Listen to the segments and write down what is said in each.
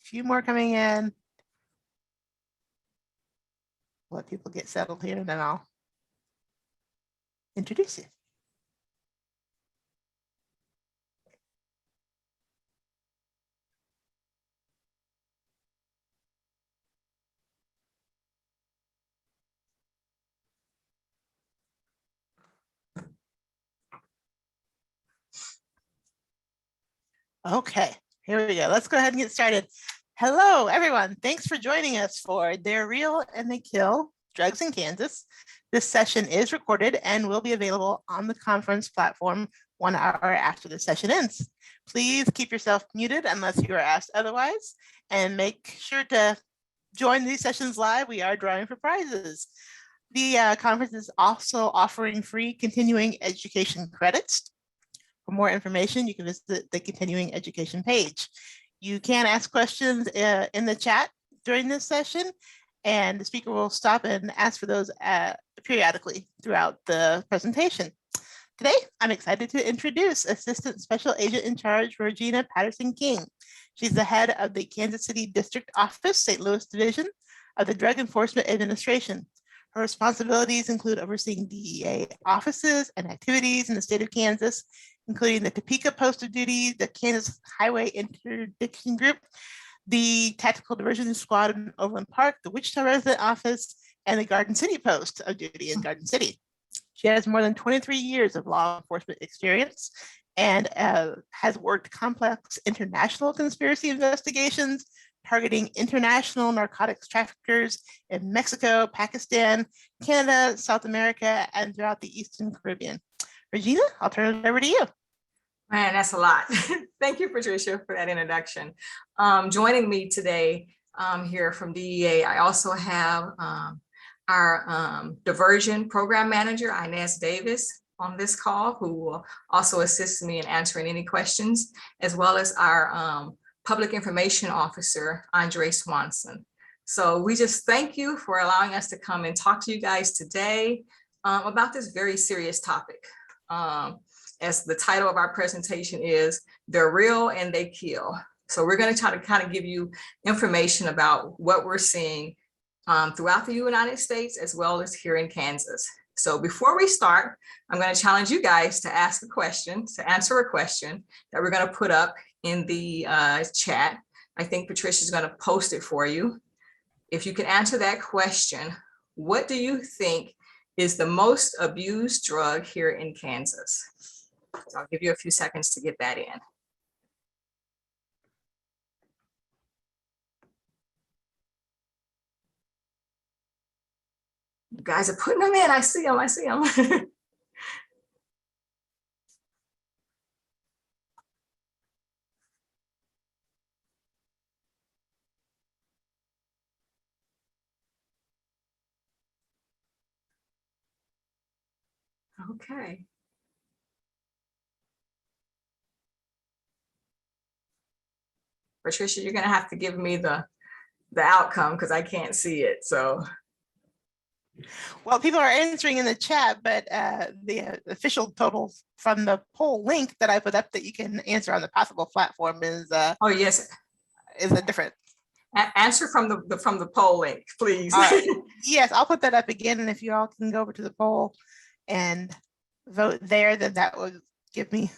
few more coming in. Let people get settled here, and then I'll introduce you. Okay, here we go. Let's go ahead and get started. Hello, everyone. Thanks for joining us for They're Real and They Kill Drugs in Kansas. This session is recorded and will be available on the conference platform 1 hour after the session ends. Please keep yourself muted unless you are asked otherwise, and make sure to join these sessions live. We are drawing for prizes. The conference is also offering free continuing education credits. For more information, you can visit the continuing education page. You can ask questions in the chat during this session, and the speaker will stop and ask for those periodically throughout the presentation. Today, I'm excited to introduce Assistant Special Agent in Charge, Regina Patterson King. She's the head of the Kansas City District Office, St. Louis Division of the Drug Enforcement Administration. Her responsibilities include overseeing DEA offices and activities in the state of Kansas, including the Topeka Post of Duty, the Kansas Highway Interdiction Group, the Tactical Diversion Squad in Overland Park, the Wichita Resident Office, and the Garden City Post of Duty in Garden City. She has more than 23 years of law enforcement experience and has worked complex international conspiracy investigations targeting international narcotics traffickers in Mexico, Pakistan, Canada, South America, and throughout the Eastern Caribbean. Regina, I'll turn it over to you. Man, that's a lot. Thank you, Patricia, for that introduction. Joining me today here from DEA, I also have our diversion program manager, Inez Davis, on this call, who will also assist me in answering any questions, as well as our public information officer, Andre Swanson. So we just thank you for allowing us to come and talk to you guys today about this very serious topic. As the title of our presentation is, They're Real and They Kill. So we're going to try to kind of give you information about what we're seeing throughout the United States, as well as here in Kansas. So before we start, I'm going to challenge you guys to ask a question, to answer a question that we're going to put up in the chat. I think Patricia's going to post it for you. If you can answer that question, what do you think is the most abused drug here in Kansas? So I'll give you a few seconds to get that in. You guys are putting them in. I see them. I see them. Okay. Patricia, you're going to have to give me the outcome because I can't see it. So. Well, people are answering in the chat, but the official total from the poll link that I put up that you can answer on the possible platform is oh yes, is a different answer from the poll link, please. Yes, I'll put that up again, and if you all can go over to the poll and vote there, then that would give me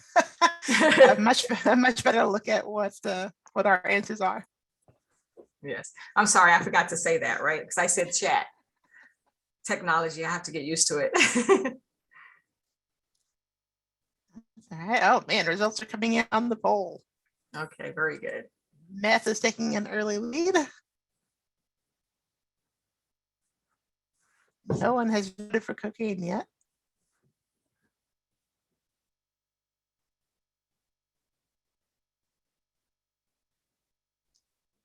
a much better look at what our answers are. Yes, I'm sorry, I forgot to say that, right? Because I said chat. Technology, I have to get used to it. All right. Oh man, results are coming in on the poll. Okay, very good. Meth is taking an early lead. No one has voted for cocaine yet.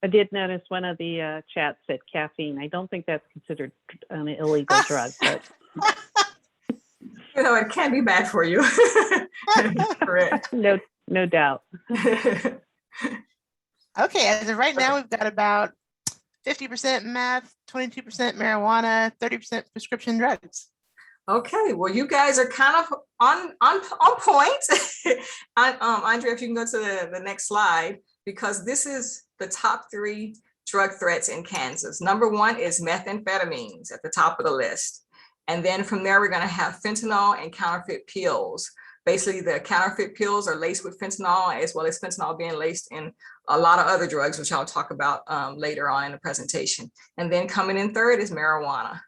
I did notice one of the chats said caffeine. I don't think that's considered an illegal drug, but you know, it can be bad for you. Correct. No doubt. Okay, as of right now, we've got about 50% meth, 22% marijuana, 30% prescription drugs. Okay, well, you guys are kind of on point. Andrea, if you can go to the next slide, because this is the top 3 drug threats in Kansas. Number 1 is methamphetamines at the top of the list. And then from there, we're going to have fentanyl and counterfeit pills. Basically, the counterfeit pills are laced with fentanyl, as well as fentanyl being laced in a lot of other drugs, which I'll talk about later on in the presentation. And then coming in third is marijuana.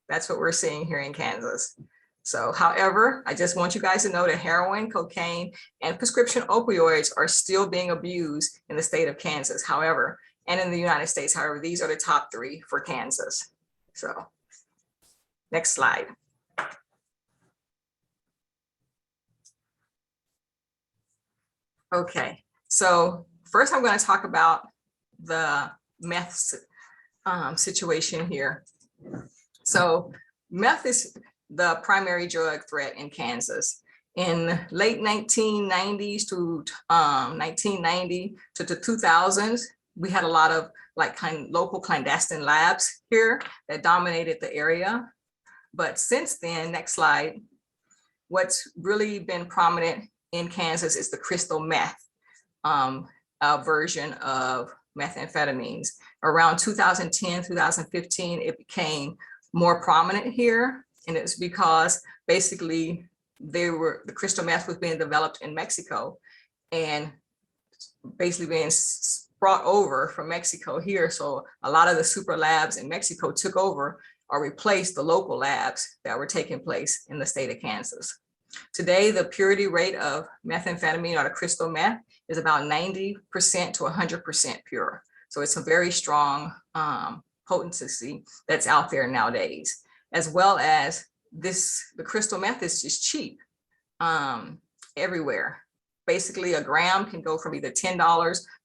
That's what we're seeing here in Kansas. So, however, I just want you guys to know that heroin, cocaine, and prescription opioids are still being abused in the state of Kansas. However, and in the United States, however, these are the top 3 for Kansas. So, next slide. Okay, so first I'm going to talk about the meth situation here. So meth is the primary drug threat in Kansas. In late 1990s to 1990 to the 2000s, we had a lot of local clandestine labs here that dominated the area. But since then, next slide, what's really been prominent in Kansas is the crystal meth version of methamphetamines. Around 2010, 2015, it became more prominent here. And it's because basically the crystal meth was being developed in Mexico and basically being brought over from Mexico here. So a lot of the super labs in Mexico took over or replaced the local labs that were taking place in the state of Kansas. Today, the purity rate of methamphetamine or the crystal meth is about 90% to 100% pure. So it's a very strong potency that's out there nowadays, as well as the crystal meth is just cheap everywhere. Basically, a gram can go from either $10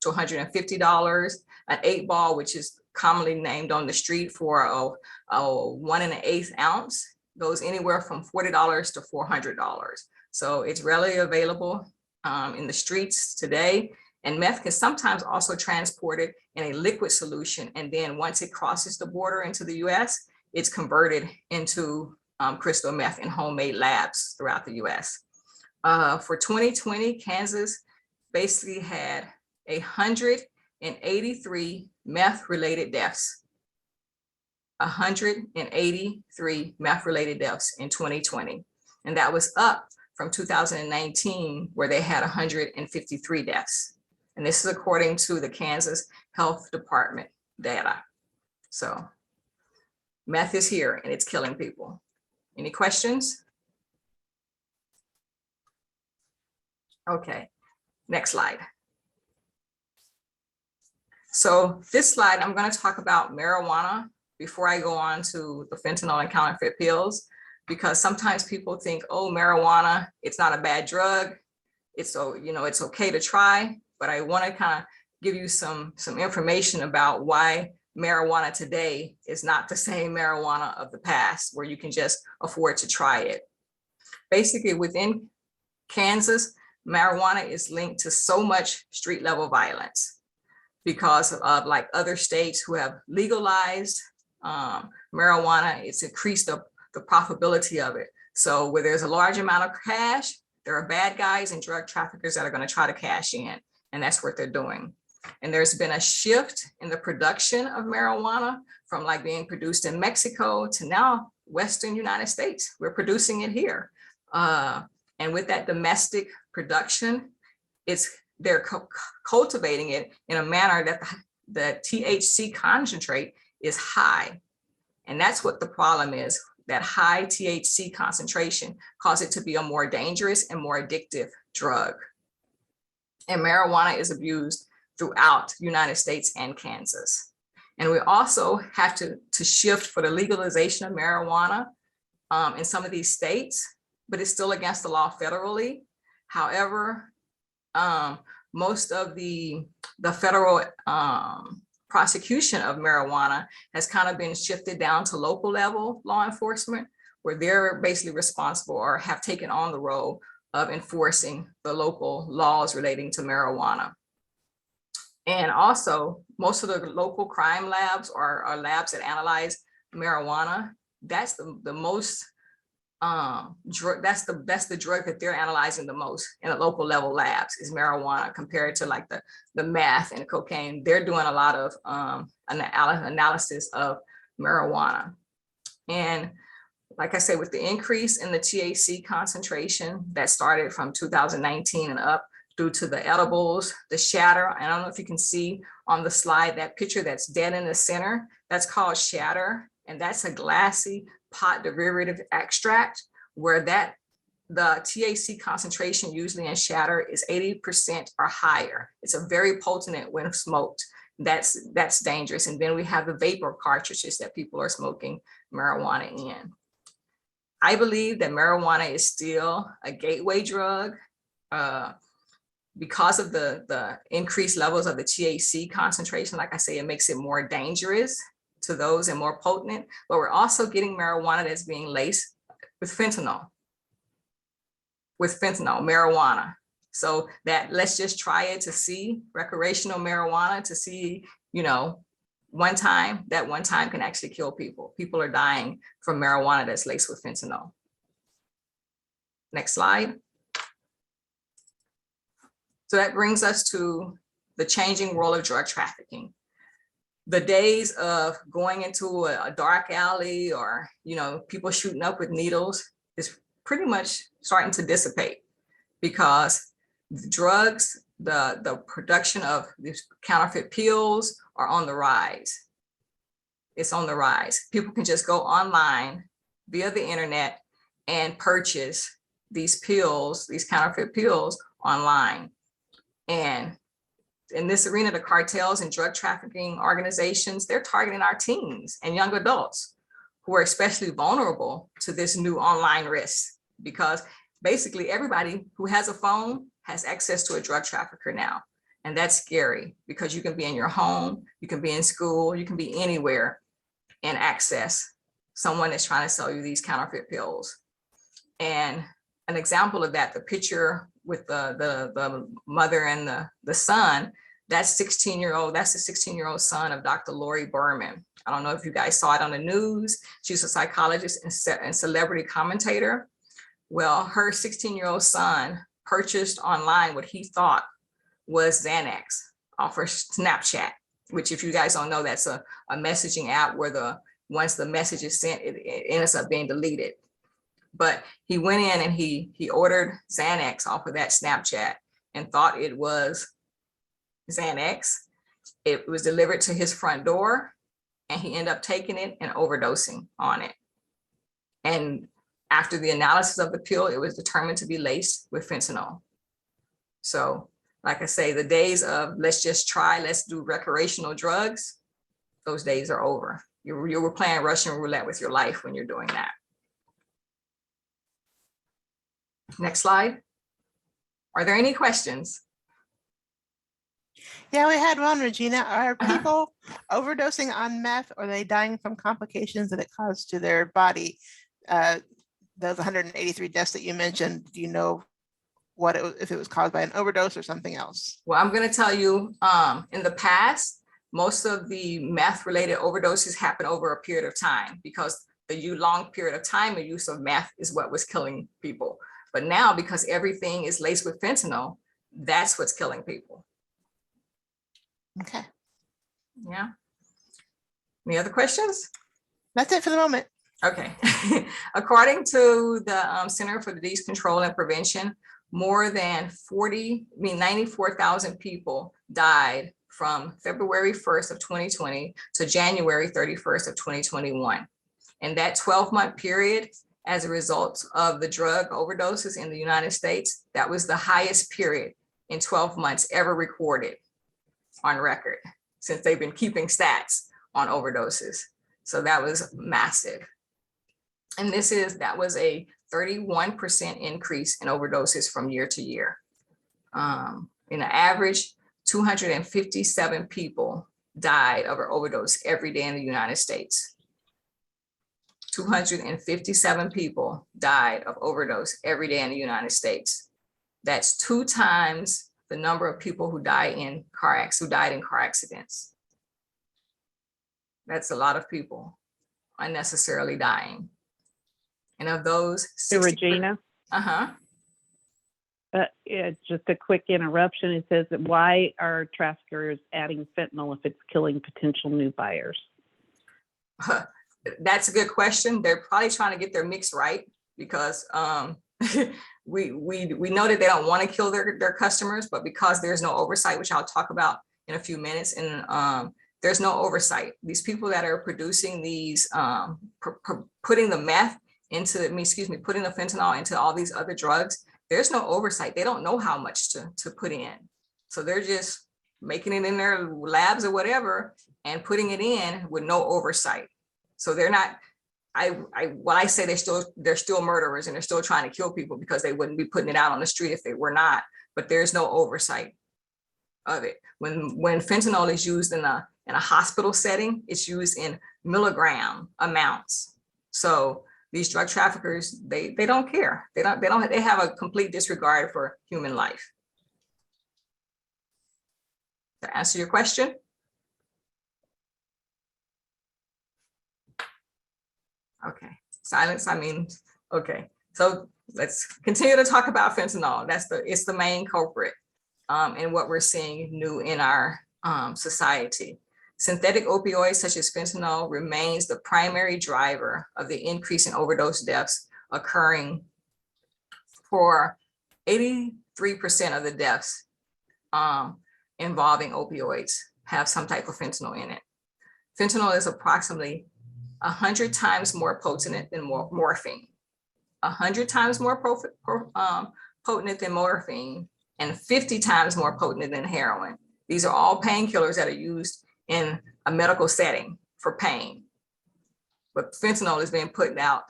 to $150. An 8-ball, which is commonly named on the street for a 1 1/8 ounce, goes anywhere from $40 to $400. So it's readily available in the streets today. And meth can sometimes also transport it in a liquid solution. And then once it crosses the border into the US, it's converted into crystal meth in homemade labs throughout the US. For 2020, Kansas basically had 183 meth-related deaths. 183 meth-related deaths in 2020. And that was up from 2019, where they had 153 deaths. And this is according to the Kansas Health Department data. So meth is here and it's killing people. Any questions? Okay, next slide. So this slide, I'm going to talk about marijuana before I go on to the fentanyl and counterfeit pills, because sometimes people think, oh, marijuana, it's not a bad drug. It's it's okay to try, but I want to kind of give you some information about why marijuana today is not the same marijuana of the past, where you can just afford to try it. Basically, within Kansas, marijuana is linked to so much street level violence because of like other states who have legalized marijuana. It's increased the profitability of it. So where there's a large amount of cash, there are bad guys and drug traffickers that are going to try to cash in, and that's what they're doing. And there's been a shift in the production of marijuana from like being produced in Mexico to now Western United States. We're producing it here. And with that domestic production, they're cultivating it in a manner that the THC concentrate is high. And that's what the problem is, that high THC concentration causes it to be a more dangerous and more addictive drug. And marijuana is abused throughout the United States and Kansas. And we also have to shift for the legalization of marijuana in some of these states, but it's still against the law federally. However, most of the federal prosecution of marijuana has kind of been shifted down to local level law enforcement, where they're basically responsible or have taken on the role of enforcing the local laws relating to marijuana. And also, most of the local crime labs are labs that analyze marijuana. That's the most drug, that's the drug that they're analyzing the most in the local level labs is marijuana compared to like the meth and cocaine. They're doing a lot of analysis of marijuana. And like I said, with the increase in the THC concentration that started from 2019 and up due to the edibles, the shatter, I don't know if you can see on the slide that picture that's dead in the center, that's called shatter. And that's a glassy pot derivative extract where the THC concentration usually in shatter is 80% or higher. It's a very potent when smoked. That's dangerous. And then we have the vapor cartridges that people are smoking marijuana in. I believe that marijuana is still a gateway drug because of the increased levels of the THC concentration. Like I say, it makes it more dangerous to those and more potent, but we're also getting marijuana that's being laced with fentanyl, marijuana. So that let's just try it to see recreational marijuana to see, one time can actually kill people. People are dying from marijuana that's laced with fentanyl. Next slide. So that brings us to the changing world of drug trafficking. The days of going into a dark alley or, people shooting up with needles is pretty much starting to dissipate because the drugs, the production of these counterfeit pills are on the rise. It's on the rise. People can just go online via the internet and purchase these pills, these counterfeit pills online. And in this arena, the cartels and drug trafficking organizations, they're targeting our teens and young adults who are especially vulnerable to this new online risk because basically everybody who has a phone has access to a drug trafficker now. And that's scary because you can be in your home, you can be in school, you can be anywhere and access someone that's trying to sell you these counterfeit pills. And an example of that, the picture with the mother and the son, that's the 16-year-old son of Dr. Lori Berman. I don't know if you guys saw it on the news. She's a psychologist and celebrity commentator. Well, her 16-year-old son purchased online what he thought was Xanax off her Snapchat, which if you guys don't know, that's a messaging app where once the message is sent, it ends up being deleted. But he went in and he ordered Xanax off of that Snapchat and thought it was Xanax. It was delivered to his front door and he ended up taking it and overdosing on it. And after the analysis of the pill, it was determined to be laced with fentanyl. So like I say, the days of let's do recreational drugs, those days are over. You were playing Russian roulette with your life when you're doing that. Next slide. Are there any questions? Yeah, we had one, Regina. Are people overdosing on meth or are they dying from complications that it caused to their body? Those 183 deaths that you mentioned, do you know if it was caused by an overdose or something else? Well, I'm going to tell you, in the past, most of the meth-related overdoses happen over a period of time because the long period of time of use of meth is what was killing people. But now, because everything is laced with fentanyl, that's what's killing people. Okay. Yeah. Any other questions? That's it for the moment. Okay. According to the Center for Disease Control and Prevention, more than 94,000 people died from February 1st of 2020 to January 31st of 2021. And that 12-month period, as a result of the drug overdoses in the United States, that was the highest period in 12 months ever recorded on record since they've been keeping stats on overdoses. So that was massive. And that was a 31% increase in overdoses from year to year. In an average, 257 people died of an overdose every day in the United States. 257 people died of overdose every day in the United States. That's 2 times the number of people who died in car accidents. That's a lot of people unnecessarily dying. And of those, To Regina, it's just a quick interruption. It says that why are traffickers adding fentanyl if it's killing potential new buyers? That's a good question. They're probably trying to get their mix right because we know that they don't want to kill their customers, but because there's no oversight, which I'll talk about in a few minutes, and there's no oversight. These people that are producing these, putting the meth into, putting the fentanyl into all these other drugs, there's no oversight. They don't know how much to put in. So they're just making it in their labs or whatever and putting it in with no oversight. So they're not, I say they're still murderers and they're still trying to kill people because they wouldn't be putting it out on the street if they were not, but there's no oversight of it. When fentanyl is used in a hospital setting, it's used in milligram amounts. So these drug traffickers, they don't care. They have a complete disregard for human life. To answer your question. Okay, silence, okay. So let's continue to talk about fentanyl. It's the main culprit and what we're seeing new in our society. Synthetic opioids such as fentanyl remains the primary driver of the increase in overdose deaths, occurring for 83% of the deaths involving opioids have some type of fentanyl in it. Fentanyl is approximately 100 times more potent than morphine, 100 times more potent than morphine, and 50 times more potent than heroin. These are all painkillers that are used in a medical setting for pain. But fentanyl is being put out,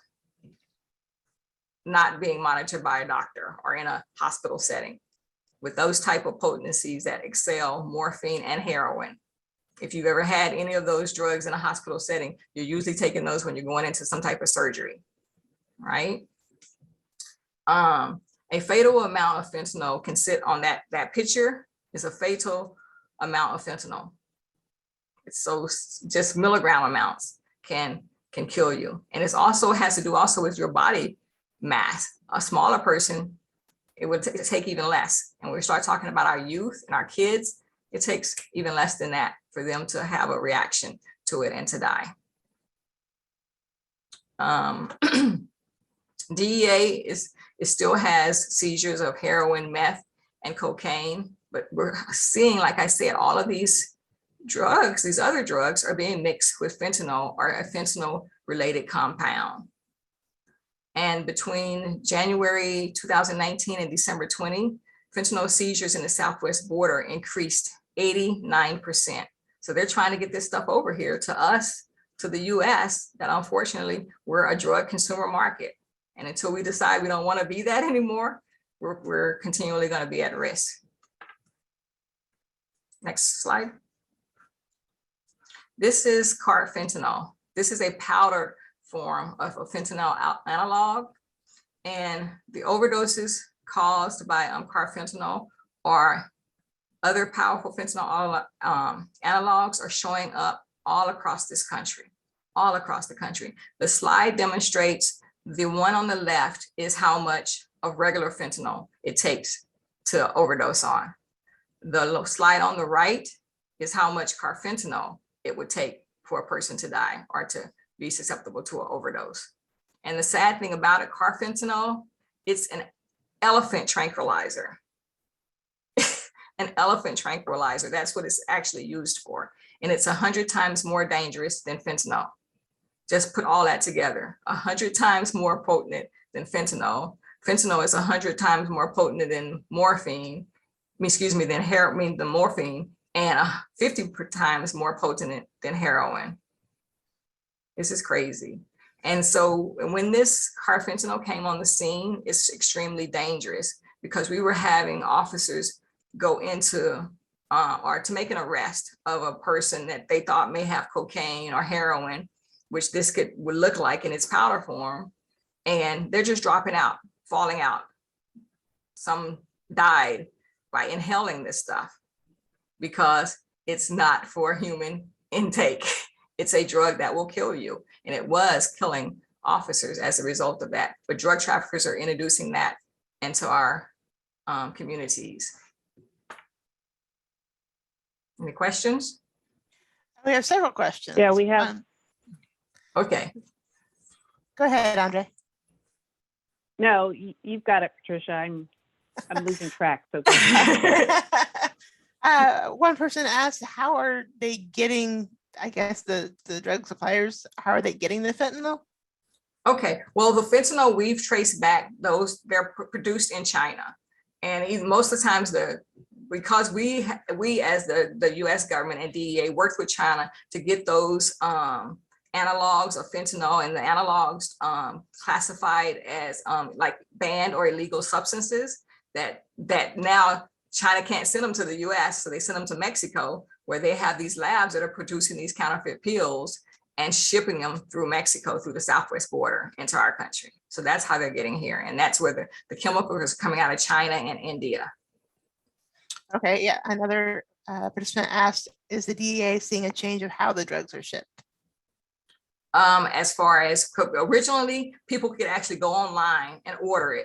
not being monitored by a doctor or in a hospital setting, with those type of potencies that excel morphine and heroin. If you've ever had any of those drugs in a hospital setting, you're usually taking those when you're going into some type of surgery, right? A fatal amount of fentanyl can sit on that picture is a fatal amount of fentanyl. It's so just milligram amounts can kill you. And it also has to do also with your body mass. A smaller person, it would take even less. And when we start talking about our youth and our kids, it takes even less than that for them to have a reaction to it and to die. DEA still has seizures of heroin, meth, and cocaine, but we're seeing, like I said, all of these drugs, these other drugs are being mixed with fentanyl or a fentanyl-related compound. And between January 2019 and December 20, fentanyl seizures in the Southwest border increased 89%. So they're trying to get this stuff over here to us, to the US, that unfortunately we're a drug consumer market. And until we decide we don't want to be that anymore, we're continually going to be at risk. Next slide. This is carfentanil. This is a powdered form of a fentanyl analog. And the overdoses caused by carfentanil or other powerful fentanyl analogs are showing up all across this country, all across the country. The slide demonstrates the one on the left is how much of regular fentanyl it takes to overdose on. The slide on the right is how much carfentanil it would take for a person to die or to be susceptible to an overdose. And the sad thing about it, carfentanil, it's an elephant tranquilizer. An elephant tranquilizer, that's what it's actually used for. And it's 100 times more dangerous than fentanyl. Just put all that together, 100 times more potent than fentanyl. Fentanyl is 100 times more potent than morphine, than heroin, the morphine, and 50 times more potent than heroin. This is crazy. And so when this carfentanil came on the scene, it's extremely dangerous because we were having officers go into or to make an arrest of a person that they thought may have cocaine or heroin, which this would look like in its powder form. And they're just dropping out, falling out. Some died by inhaling this stuff because it's not for human intake. It's a drug that will kill you. And it was killing officers as a result of that. But drug traffickers are introducing that into our communities. Any questions? We have several questions. Yeah, we have. Okay. Go ahead, Andre. No, you've got it, Patricia. I'm losing track. So go ahead. One person asked, how are they getting, I guess, the drug suppliers, how are they getting the fentanyl? Okay, well, the fentanyl we've traced back, those they're produced in China. And even most of the times because we as the US government and DEA worked with China to get those analogs of fentanyl, and the analogs classified as like banned or illegal substances that now China can't send them to the US, so they send them to Mexico, where they have these labs that are producing these counterfeit pills and shipping them through Mexico, through the southwest border into our country. So that's how they're getting here. And that's where the chemicals is coming out of China and India. Okay, yeah, another participant asked, is the DEA seeing a change of how the drugs are shipped? As far as originally, people could actually go online and order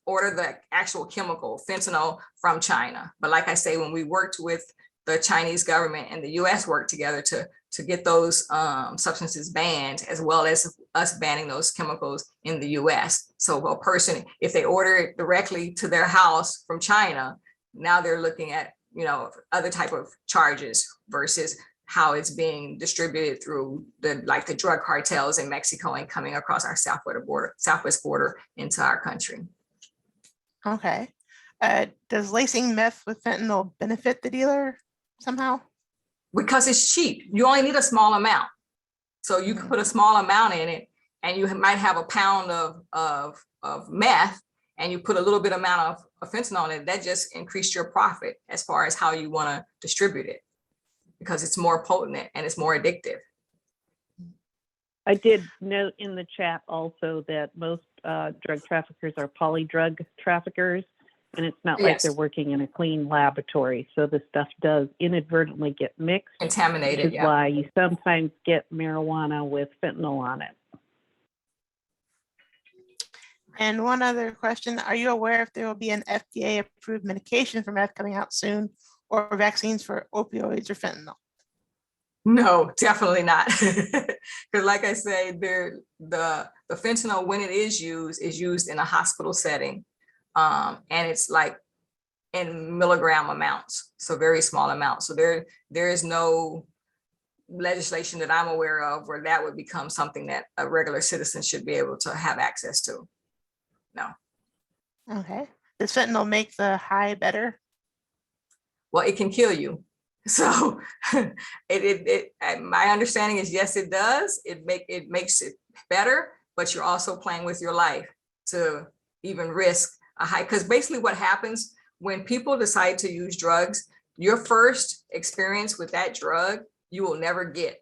the actual chemical fentanyl from China. But like I say, when we worked with the Chinese government and the US worked together to get those substances banned, as well as us banning those chemicals in the US. So a person, if they order it directly to their house from China, now they're looking at, other type of charges versus how it's being distributed through the drug cartels in Mexico and coming across our southwest border into our country. Okay. Does lacing meth with fentanyl benefit the dealer somehow? Because it's cheap. You only need a small amount. So you can put a small amount in it, and you might have a pound of meth, and you put a little bit amount of fentanyl in it. That just increased your profit as far as how you want to distribute it, because it's more potent and it's more addictive. I did note in the chat also that most drug traffickers are polydrug traffickers, and it's not like they're working in a clean laboratory. So the stuff does inadvertently get mixed, contaminated, which is why you sometimes get marijuana with fentanyl on it. And one other question, are you aware if there will be an FDA approved medication for meth coming out soon, or vaccines for opioids or fentanyl? No, definitely not. Because like I say, the fentanyl, when it is used in a hospital setting. And it's like in milligram amounts, so very small amounts. So there is no legislation that I'm aware of where that would become something that a regular citizen should be able to have access to. No. Okay. Does fentanyl make the high better? Well, it can kill you. So my understanding is, yes, it does. It makes it better, but you're also playing with your life to even risk a high, because basically what happens when people decide to use drugs, your first experience with that drug, you will never get.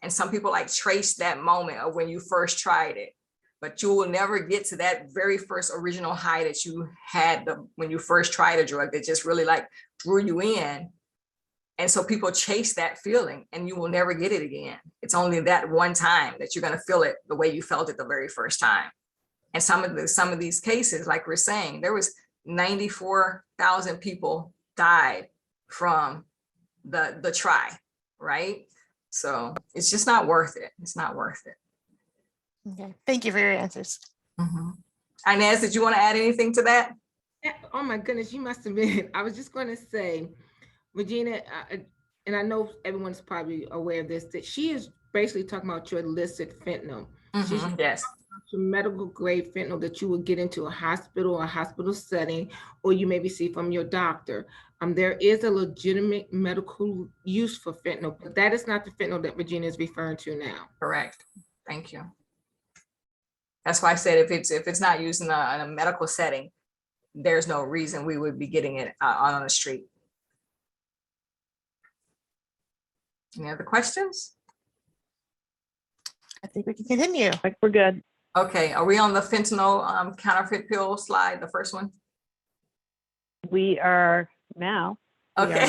And some people like trace that moment of when you first tried it, but you will never get to that very first original high that you had when you first tried a drug that just really like drew you in. And so people chase that feeling, and you will never get it again. It's only that one time that you're going to feel it the way you felt it the very first time. And some of these cases, like we're saying, there was 94,000 people died from the try, right? So it's just not worth it. It's not worth it. Okay, thank you for your answers. Mm-hmm. Inez, did you want to add anything to that? Oh my goodness, you must have been. I was just going to say, Regina, and I know everyone's probably aware of this, that she is basically talking about your illicit fentanyl. Mm-hmm. Yes. Your medical grade fentanyl that you would get into a hospital setting, or you maybe see from your doctor. There is a legitimate medical use for fentanyl, but that is not the fentanyl that Regina is referring to now. Correct. Thank you. That's why I said if it's not used in a medical setting, there's no reason we would be getting it on the street. Any other questions? I think we can continue. Like we're good. Okay, are we on the fentanyl counterfeit pill slide, the first one? We are now. Okay.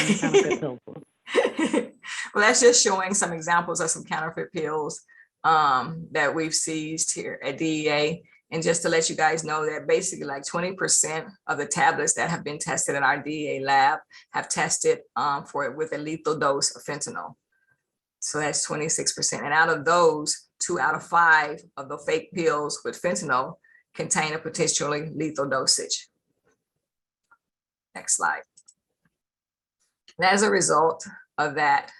Well, that's just showing some examples of some counterfeit pills. that we've seized here at DEA. And just to let you guys know that basically like 20% of the tablets that have been tested in our DEA lab have tested with a lethal dose of fentanyl. So that's 26%. And out of those, 2 out of 5 of the fake pills with fentanyl contain a potentially lethal dosage. Next slide. And as a result of that,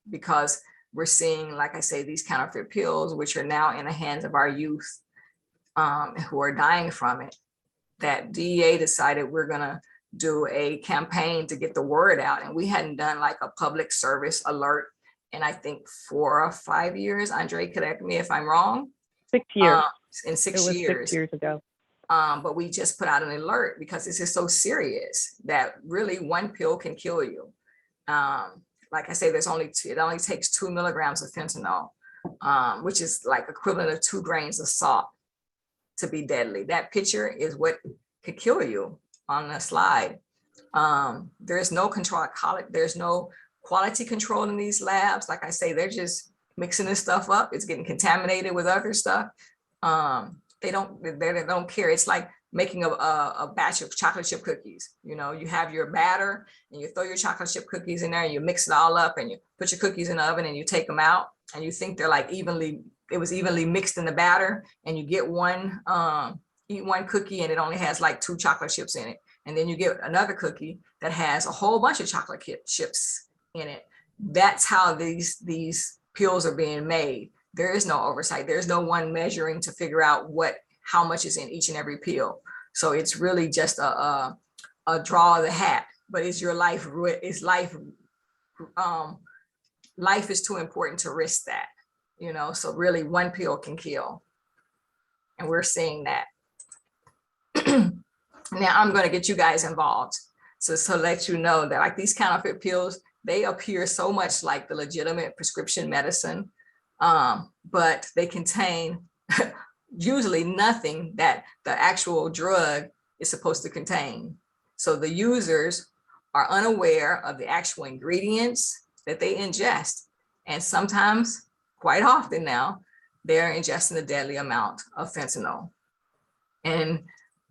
because we're seeing, like I say, these counterfeit pills, which are now in the hands of our youth, who are dying from it, that DEA decided we're gonna do a campaign to get the word out. And we hadn't done like a public service alert in I think 4 or 5 years. Andre, correct me if I'm wrong. 6 years. In 6 it was years. 6 years ago. But we just put out an alert because this is so serious that really one pill can kill you. Like I say, it only takes 2 milligrams of fentanyl, which is like equivalent of 2 grains of salt to be deadly. That picture is what could kill you on the slide. There's no control, there's no quality control in these labs. Like I say, they're just mixing this stuff up. It's getting contaminated with other stuff. They don't care. It's like making a batch of chocolate chip cookies. You know, you have your batter and you throw your chocolate chip cookies in there and you mix it all up and you put your cookies in the oven and you take them out and you think they're like evenly mixed in the batter, and you get one, eat one cookie and it only has like 2 chocolate chips in it. And then you get another cookie that has a whole bunch of chocolate chips in it. That's how these pills are being made. There is no oversight. There's no one measuring to figure out how much is in each and every pill. So it's really just a draw of the hat, but it's your life. It's life. Life is too important to risk that, you know. So really, one pill can kill, and we're seeing that. Now I'm going to get you guys involved, so let you know that like these counterfeit pills, they appear so much like the legitimate prescription medicine, but they contain usually nothing that the actual drug is supposed to contain. So the users are unaware of the actual ingredients that they ingest. And sometimes, quite often now, they're ingesting a deadly amount of fentanyl. And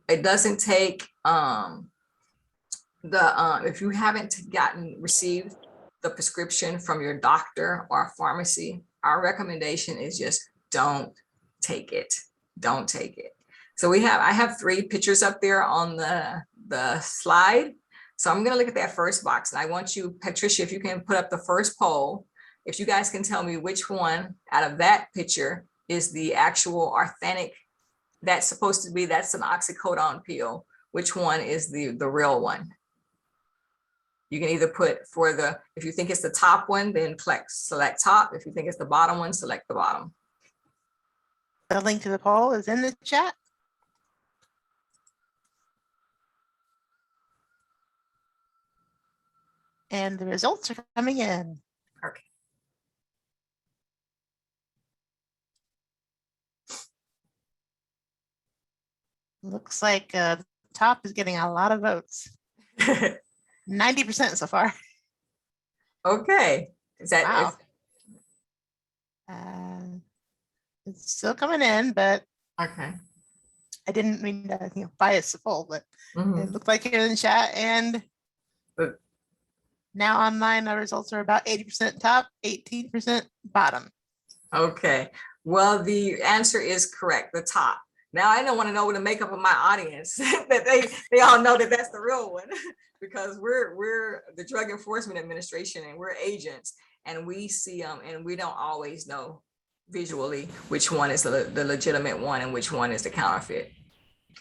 it doesn't take, if you haven't received the prescription from your doctor or pharmacy, our recommendation is just don't take it. Don't take it. So I have 3 pictures up there on the slide. So I'm gonna look at that first box, and I want you, Patricia, if you can put up the first poll, if you guys can tell me which one out of that picture is the actual authentic, that's an oxycodone pill. Which one is the real one? You can either put if you think it's the top one, then select top. If you think it's the bottom one, select the bottom. The link to the poll is in the chat. And the results are coming in. Okay. Looks like the top is getting a lot of votes. 90% so far. Okay. Is that wow? It's still coming in, but okay. I didn't mean to bias the poll, but it looked like you're in the chat, and now online the results are about 80% top, 18% bottom. Okay. Well, the answer is correct, the top. Now I don't want to know what the makeup of my audience that they all know that that's the real one, because we're the Drug Enforcement Administration and we're agents, and we see them and we don't always know visually which one is the legitimate one and which one is the counterfeit.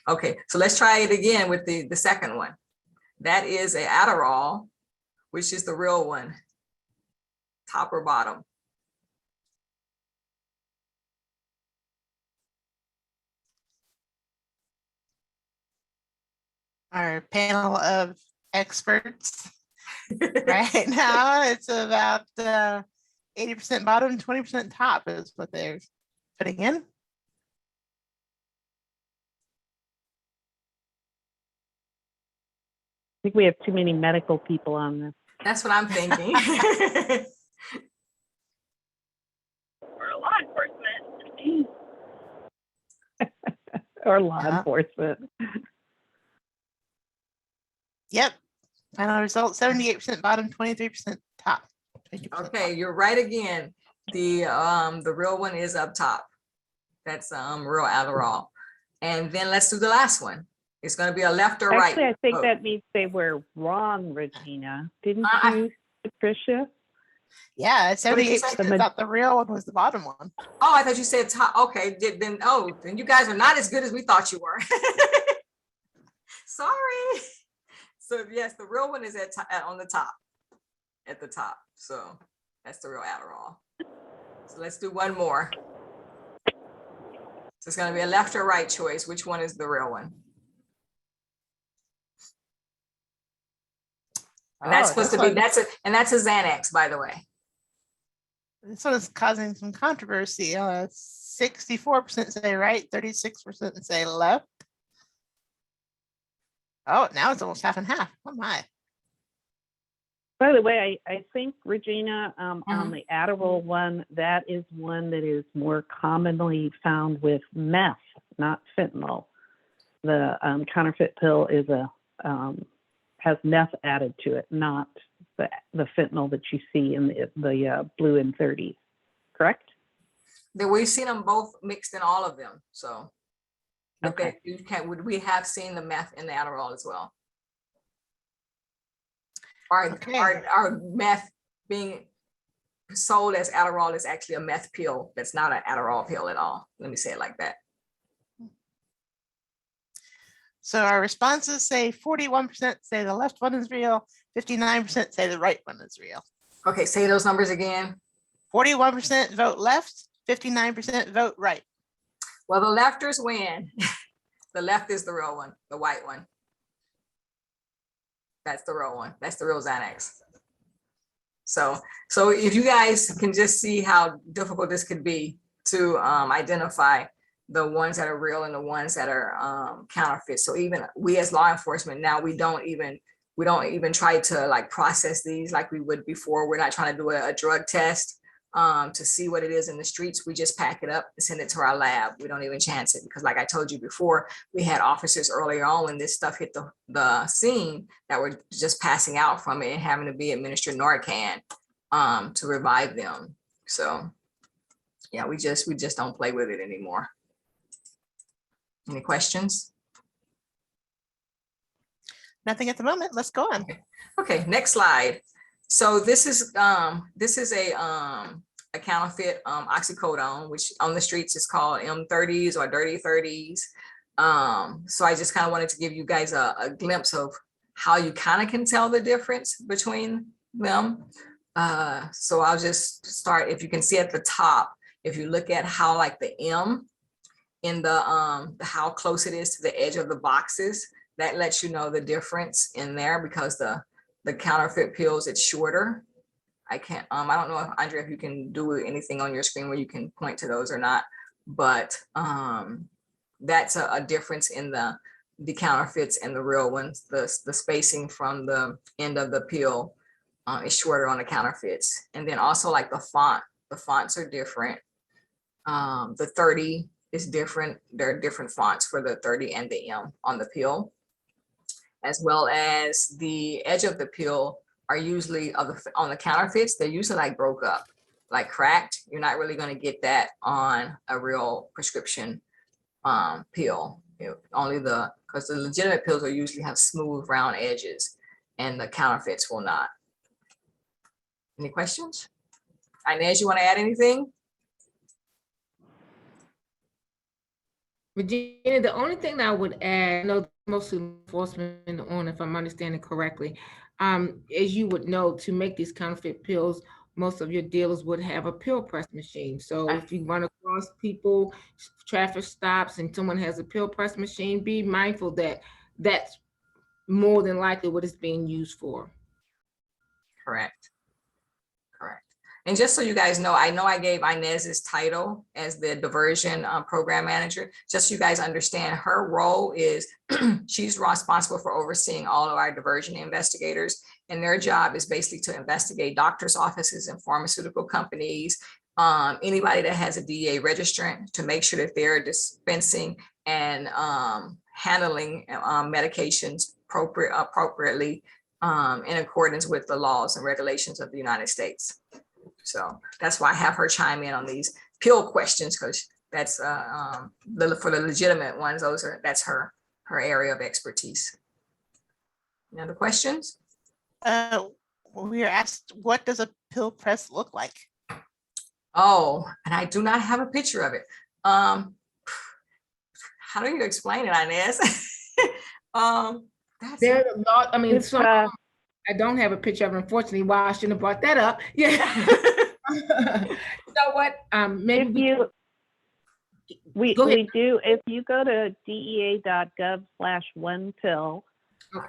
Okay, so let's try it again with the second one. That is a Adderall, which is the real one, top or bottom. Our panel of experts right now, it's about 80% bottom, 20% top is what they're putting in. I think we have too many medical people on this. That's what I'm thinking. For a lot or law Yeah. enforcement. Yep. Final result, 78% bottom, 23% top. 22% Okay, you're right again. The real one is up top. That's real Adderall. And then let's do the last one. It's going to be a left or right. Actually, I think vote. that means they were wrong, Regina. Didn't I- you, Patricia? Yeah, What did you say? 78% thought the real one was the bottom one. Oh, I thought you said top. Okay, then you guys are not as good as we thought you were. Sorry. So yes, the real one is on the top, at the top. So that's the real Adderall. So let's do one more. So it's going to be a left or right choice. Which one is the real one? And that's supposed to be, that's a Xanax, by the way. This one is causing some controversy. 64% say right, 36% say left. Oh, now it's almost half and half. Oh my. By the way, I think, Regina, on the Adderall one, that is one that is more commonly found with meth, not fentanyl. The counterfeit pill is has meth added to it, not the fentanyl that you see in the blue and 30s, correct? We've seen them both mixed in all of them. So Okay. we have seen the meth in the Adderall as well. Our meth being sold as Adderall is actually a meth pill. That's not an Adderall pill at all. Let me say it like that. So our responses say 41% say the left one is real, 59% say the right one is real. Okay, say those numbers again. 41% vote left, 59% vote right. Well, the lefters win. The left is the real one, the white one. That's the real one. That's the real Xanax. So if you guys can just see how difficult this could be to identify the ones that are real and the ones that are counterfeit. So even we as law enforcement now, we don't even try to like process these like we would before. We're not trying to do a drug test to see what it is in the streets. We just pack it up and send it to our lab. We don't even chance it because like I told you before, we had officers earlier on when this stuff hit the scene that were just passing out from it and having to be administered Narcan to revive them. So yeah, we just don't play with it anymore. Any questions? Nothing at the moment. Let's go on. Okay, next slide. So this is a counterfeit oxycodone, which on the streets is called M30s or dirty 30s. So I just kind of wanted to give you guys a glimpse of how you kind of can tell the difference between them. So I'll just start. If you can see at the top, if you look at how like the M in the how close it is to the edge of the boxes, that lets you know the difference in there because the counterfeit pills, it's shorter. I can't, I don't know if Andrea, if you can do anything on your screen where you can point to those or not, but that's a difference in the counterfeits and the real ones. The spacing from the end of the pill is shorter on the counterfeits. And then also like the fonts are different. The 30 is different. There are different fonts for the 30 and the M on the pill, as well as the edge of the pill are usually on the counterfeits. They're usually like broke up, like cracked. You're not really going to get that on a real prescription pill. Because the legitimate pills will usually have smooth round edges and the counterfeits will not. Any questions? Inez, you want to add anything? Regina, the only thing that I would add, I know mostly enforcement on, if I'm understanding correctly, as you would know, to make these counterfeit pills, most of your dealers would have a pill press machine. So if you run across people, traffic stops, and someone has a pill press machine, be mindful that that's more than likely what it's being used for. Correct. And just so you guys know, I gave Inez's title as the diversion program manager. Just so you guys understand, her role is she's responsible for overseeing all of our diversion investigators. And their job is basically to investigate doctors' offices and pharmaceutical companies, anybody that has a DEA registrant, to make sure that they're dispensing and handling medications appropriately in accordance with the laws and regulations of the United States. So that's why I have her chime in on these pill questions, because that's for the legitimate ones. That's her area of expertise. Any other questions? We are asked, what does a pill press look like? Oh, and I do not have a picture of it. How do you explain it, Inez? There's a lot. I mean, It's, I don't have a picture of it, unfortunately. Why I shouldn't have brought that up. Yeah. So what? Maybe we do. If you go to dea.gov/1pill,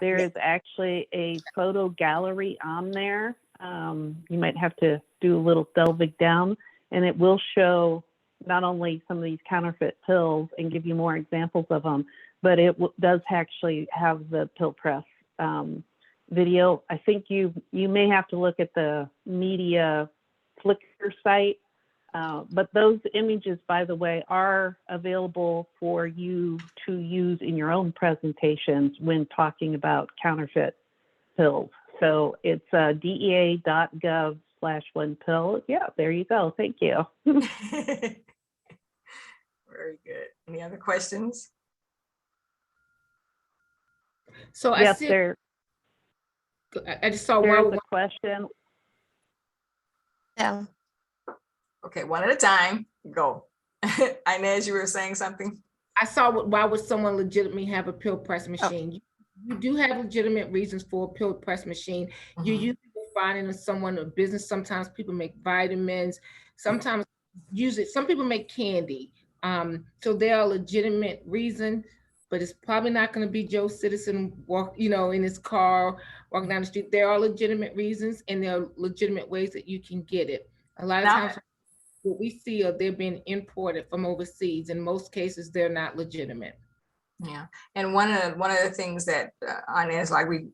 there is actually a photo gallery on there. You might have to do a little delving down, and it will show not only some of these counterfeit pills and give you more examples of them, but it does actually have the pill press video. I think you may have to look at the media Flickr site, but those images, by the way, are available for you to use in your own presentations when talking about counterfeit pills. So it's dea.gov/1pill. Yeah, there you go. Thank you. Very good. Any other questions? So yes, I just saw there's a question. Yeah. Okay, one at a time. Go. Inez, you were saying something? I saw why would someone legitimately have a pill press machine? You do have legitimate reasons for a pill press machine. You usually will find in someone, a business. Sometimes people make vitamins. Sometimes some people make candy. So there are legitimate reasons, but it's probably not going to be Joe Citizen in his car walking down the street. There are legitimate reasons, and there are legitimate ways that you can get it. A lot of times what we see are they're being imported from overseas. In most cases, they're not legitimate. Yeah, and one of the things that Inez, like we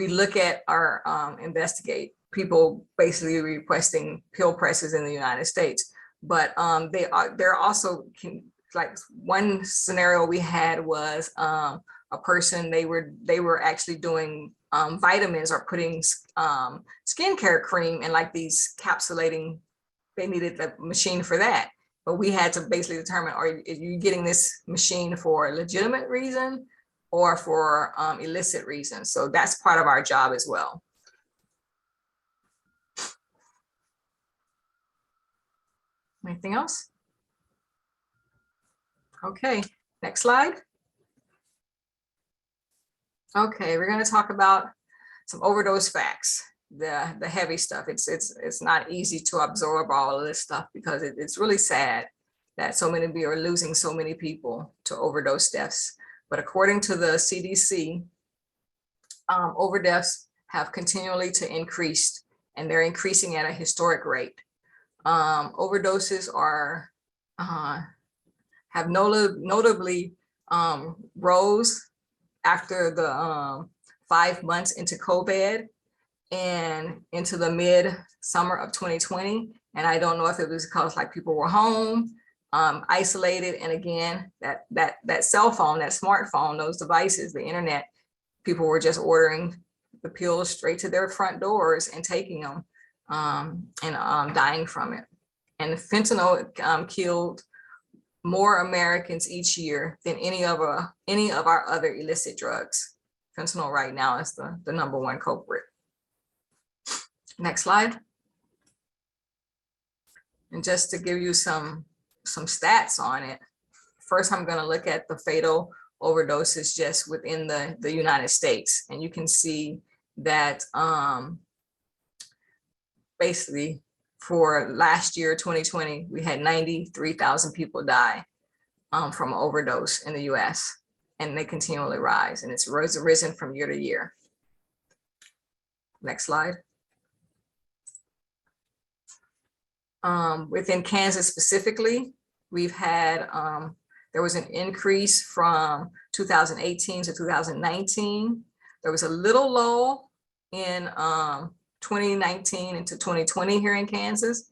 look at our investigate people basically requesting pill presses in the United States, but they're also like one scenario we had was a person they were actually doing vitamins or putting skincare cream in like these capsulating. They needed the machine for that, but we had to basically determine: are you getting this machine for a legitimate reason or for illicit reasons? So that's part of our job as well. Anything else? Okay, next slide. Okay, we're going to talk about some overdose facts, the heavy stuff. It's not easy to absorb all of this stuff because it's really sad that so many people are losing so many people to overdose deaths. But according to the CDC, overdoses have continually to increase, and they're increasing at a historic rate. Overdoses have notably rose after the 5 months into COVID and into the mid-summer of 2020. And I don't know if it was because like people were home, isolated, and again, that cell phone, that smartphone, those devices, the internet, people were just ordering the pills straight to their front doors and taking them and dying from it. And fentanyl killed more Americans each year than any of our other illicit drugs. Fentanyl right now is the #1 culprit. Next slide. And just to give you some stats on it, first I'm going to look at the fatal overdoses just within the United States, and you can see that basically for last year, 2020, we had 93,000 people die from overdose in the US, and they continually rise, and it's risen from year to year. Next slide. Within Kansas specifically, we've had, there was an increase from 2018 to 2019. There was a little lull in 2019 into 2020 here in Kansas.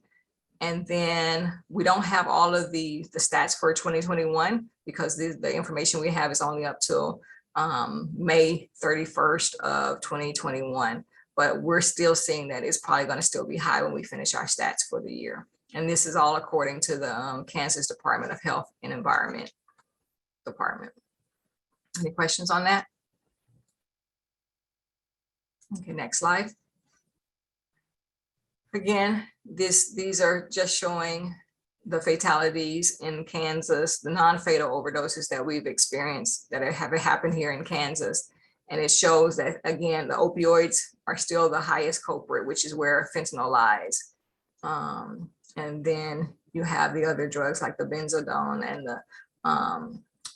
And then we don't have all of the stats for 2021 because the information we have is only up till May 31st of 2021. But we're still seeing that it's probably going to still be high when we finish our stats for the year. And this is all according to the Kansas Department of Health and Environment Department. Any questions on that? Okay, next slide. Again, these are just showing the fatalities in Kansas, the non-fatal overdoses that we've experienced that have happened here in Kansas. And it shows that, again, the opioids are still the highest culprit, which is where fentanyl lies. And then you have the other drugs like the benzodone and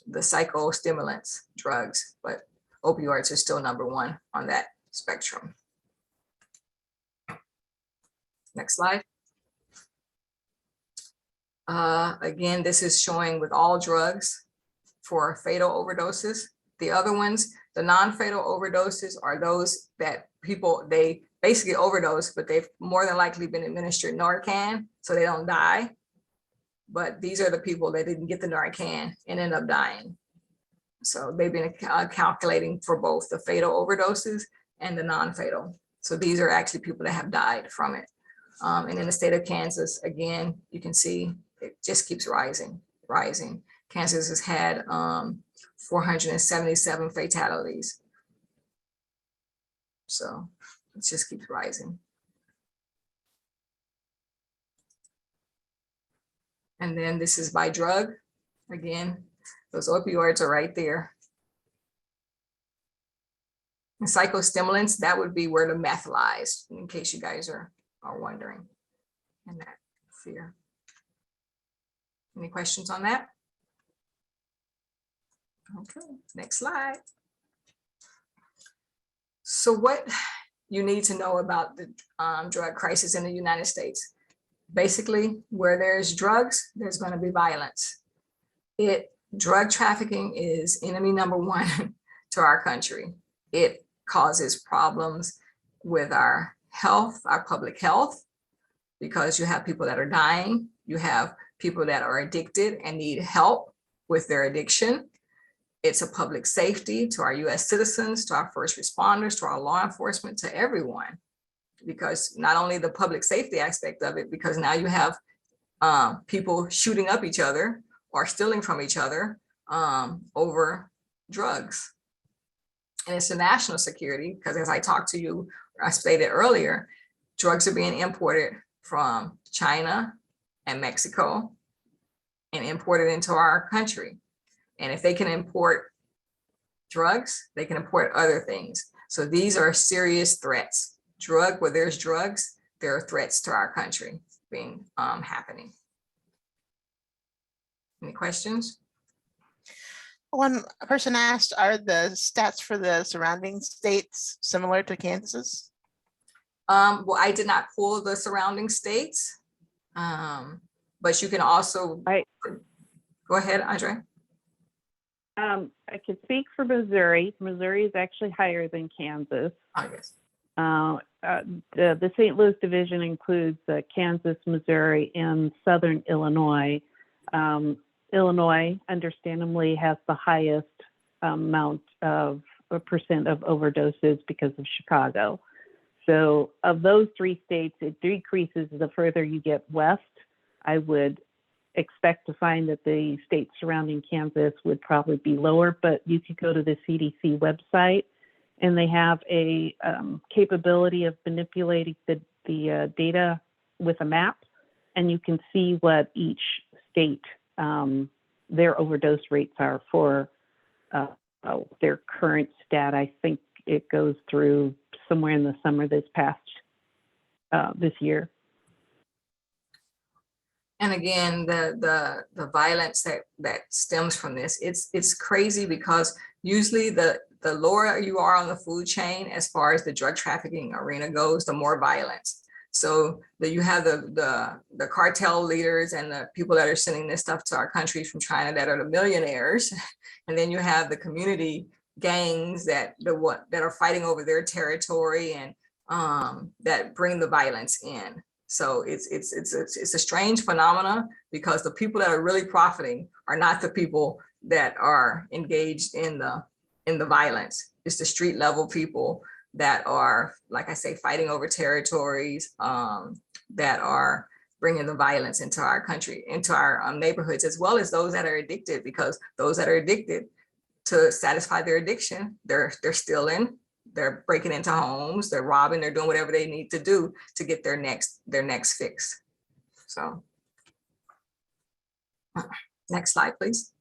the psychostimulants drugs, but opioids are still number one on that spectrum. Next slide. Again, this is showing with all drugs for fatal overdoses. The other ones, the non-fatal overdoses, are those that people, they basically overdose, but they've more than likely been administered Narcan, so they don't die. But these are the people that didn't get the Narcan and end up dying. So they've been calculating for both the fatal overdoses and the non-fatal. So these are actually people that have died from it. And in the state of Kansas, again, you can see it just keeps rising. Kansas has had 477 fatalities. So it just keeps rising. And then this is by drug. Again, those opioids are right there. And psychostimulants, that would be where the meth lies, in case you guys are wondering in that sphere. Any questions on that? Okay, next slide. So what you need to know about the drug crisis in the United States. Basically, where there's drugs, there's going to be violence. Drug trafficking is enemy number one to our country. It causes problems with our health, our public health, because you have people that are dying. You have people that are addicted and need help with their addiction. It's a public safety to our US citizens, to our first responders, to our law enforcement, to everyone. Because not only the public safety aspect of it, because now you have people shooting up each other or stealing from each other over drugs. And it's a national security, because as I talked to you, I stated earlier, drugs are being imported from China and Mexico and imported into our country. And if they can import drugs, they can import other things. So these are serious threats. Where there's drugs, there are threats to our country being happening. Any questions? One person asked, are the stats for the surrounding states similar to Kansas? Well, I did not pull the surrounding states, but you can also, go ahead, Andre. I could speak for Missouri. Missouri is actually higher than Kansas. I guess. The St. Louis division includes Kansas, Missouri, and Southern Illinois. Illinois, understandably, has the highest amount of percent of overdoses because of Chicago. So of those three states, it decreases the further you get west. I would expect to find that the states surrounding Kansas would probably be lower, but you could go to the CDC website and they have a capability of manipulating the data with a map, and you can see what each state, their overdose rates are for their current stat. I think it goes through somewhere in the summer this year. And again, the violence that stems from this, it's crazy, because usually the lower you are on the food chain as far as the drug trafficking arena goes, the more violence. So that you have the cartel leaders and the people that are sending this stuff to our countries from China that are the millionaires, and then you have the community gangs that are fighting over their territory and that bring the violence in. So it's a strange phenomena, because the people that are really profiting are not the people that are engaged in the violence. It's the street level people that are, like I say, fighting over territories, that are bringing the violence into our country, into our neighborhoods, as well as those that are addicted, because those that are addicted, to satisfy their addiction, they're stealing, they're breaking into homes, they're robbing, they're doing whatever they need to do to get their next fix. So next slide, please.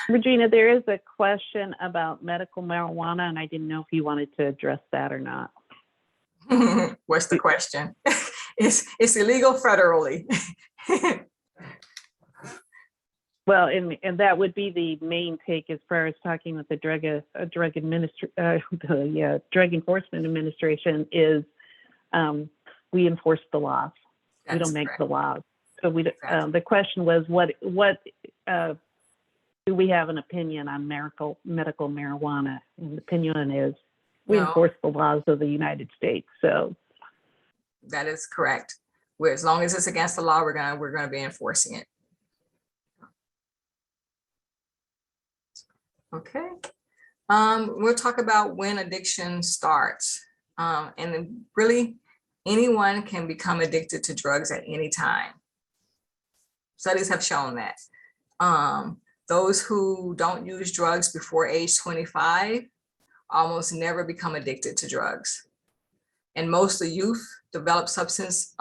Regina, there is a question about medical marijuana, and I didn't know if you wanted to address that or not. What's the question? It's illegal federally. Well, and that would be the main take as far as talking with the Drug Enforcement Administration is we enforce the laws. We don't make the laws. So we the question was what do we have an opinion on medical marijuana? And the opinion is we enforce the laws of the United States. So that is correct. As long as it's against the law, we're gonna be enforcing it. Okay. We'll talk about when addiction starts. And then really anyone can become addicted to drugs at any time. Studies have shown that. Those who don't use drugs before age 25 almost never become addicted to drugs. And most of youth develop substance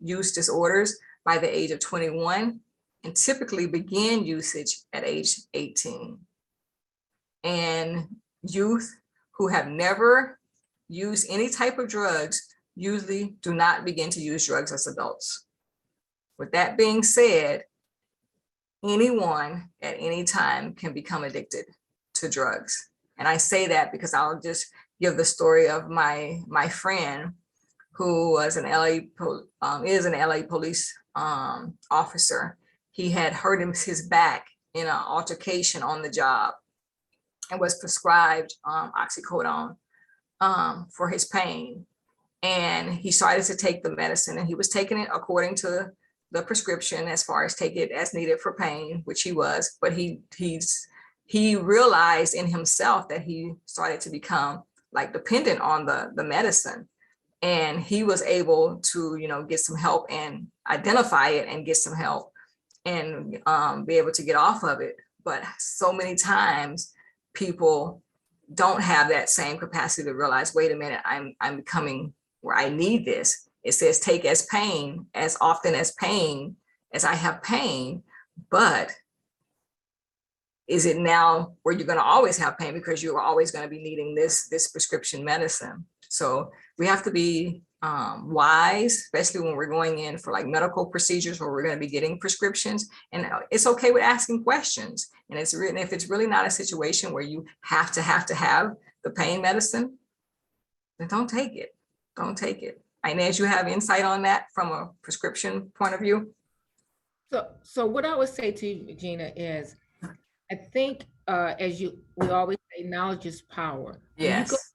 use disorders by the age of 21 and typically begin usage at age 18. And youth who have never used any type of drugs usually do not begin to use drugs as adults. With that being said, anyone at any time can become addicted to drugs. And I say that because I'll just give the story of my friend who was an is an LA police officer. He had hurt his back in an altercation on the job and was prescribed oxycodone for his pain. And he started to take the medicine, and he was taking it according to the prescription as far as take it as needed for pain, which he was, but he realized in himself that he started to become like dependent on the medicine. And he was able to, get some help and identify it and get some help and be able to get off of it. But so many times people don't have that same capacity to realize, wait a minute, I'm becoming where I need this. It says take as pain, as often as pain as I have pain, but is it now where you're going to always have pain because you're always going to be needing this prescription medicine? So we have to be wise, especially when we're going in for like medical procedures where we're going to be getting prescriptions. And it's okay with asking questions. And it's written, if it's really not a situation where you have to have the pain medicine, then don't take it. Don't take it. Inez, you have insight on that from a prescription point of view? So what I would say to you, Regina, is I think we always say knowledge is power. Yes.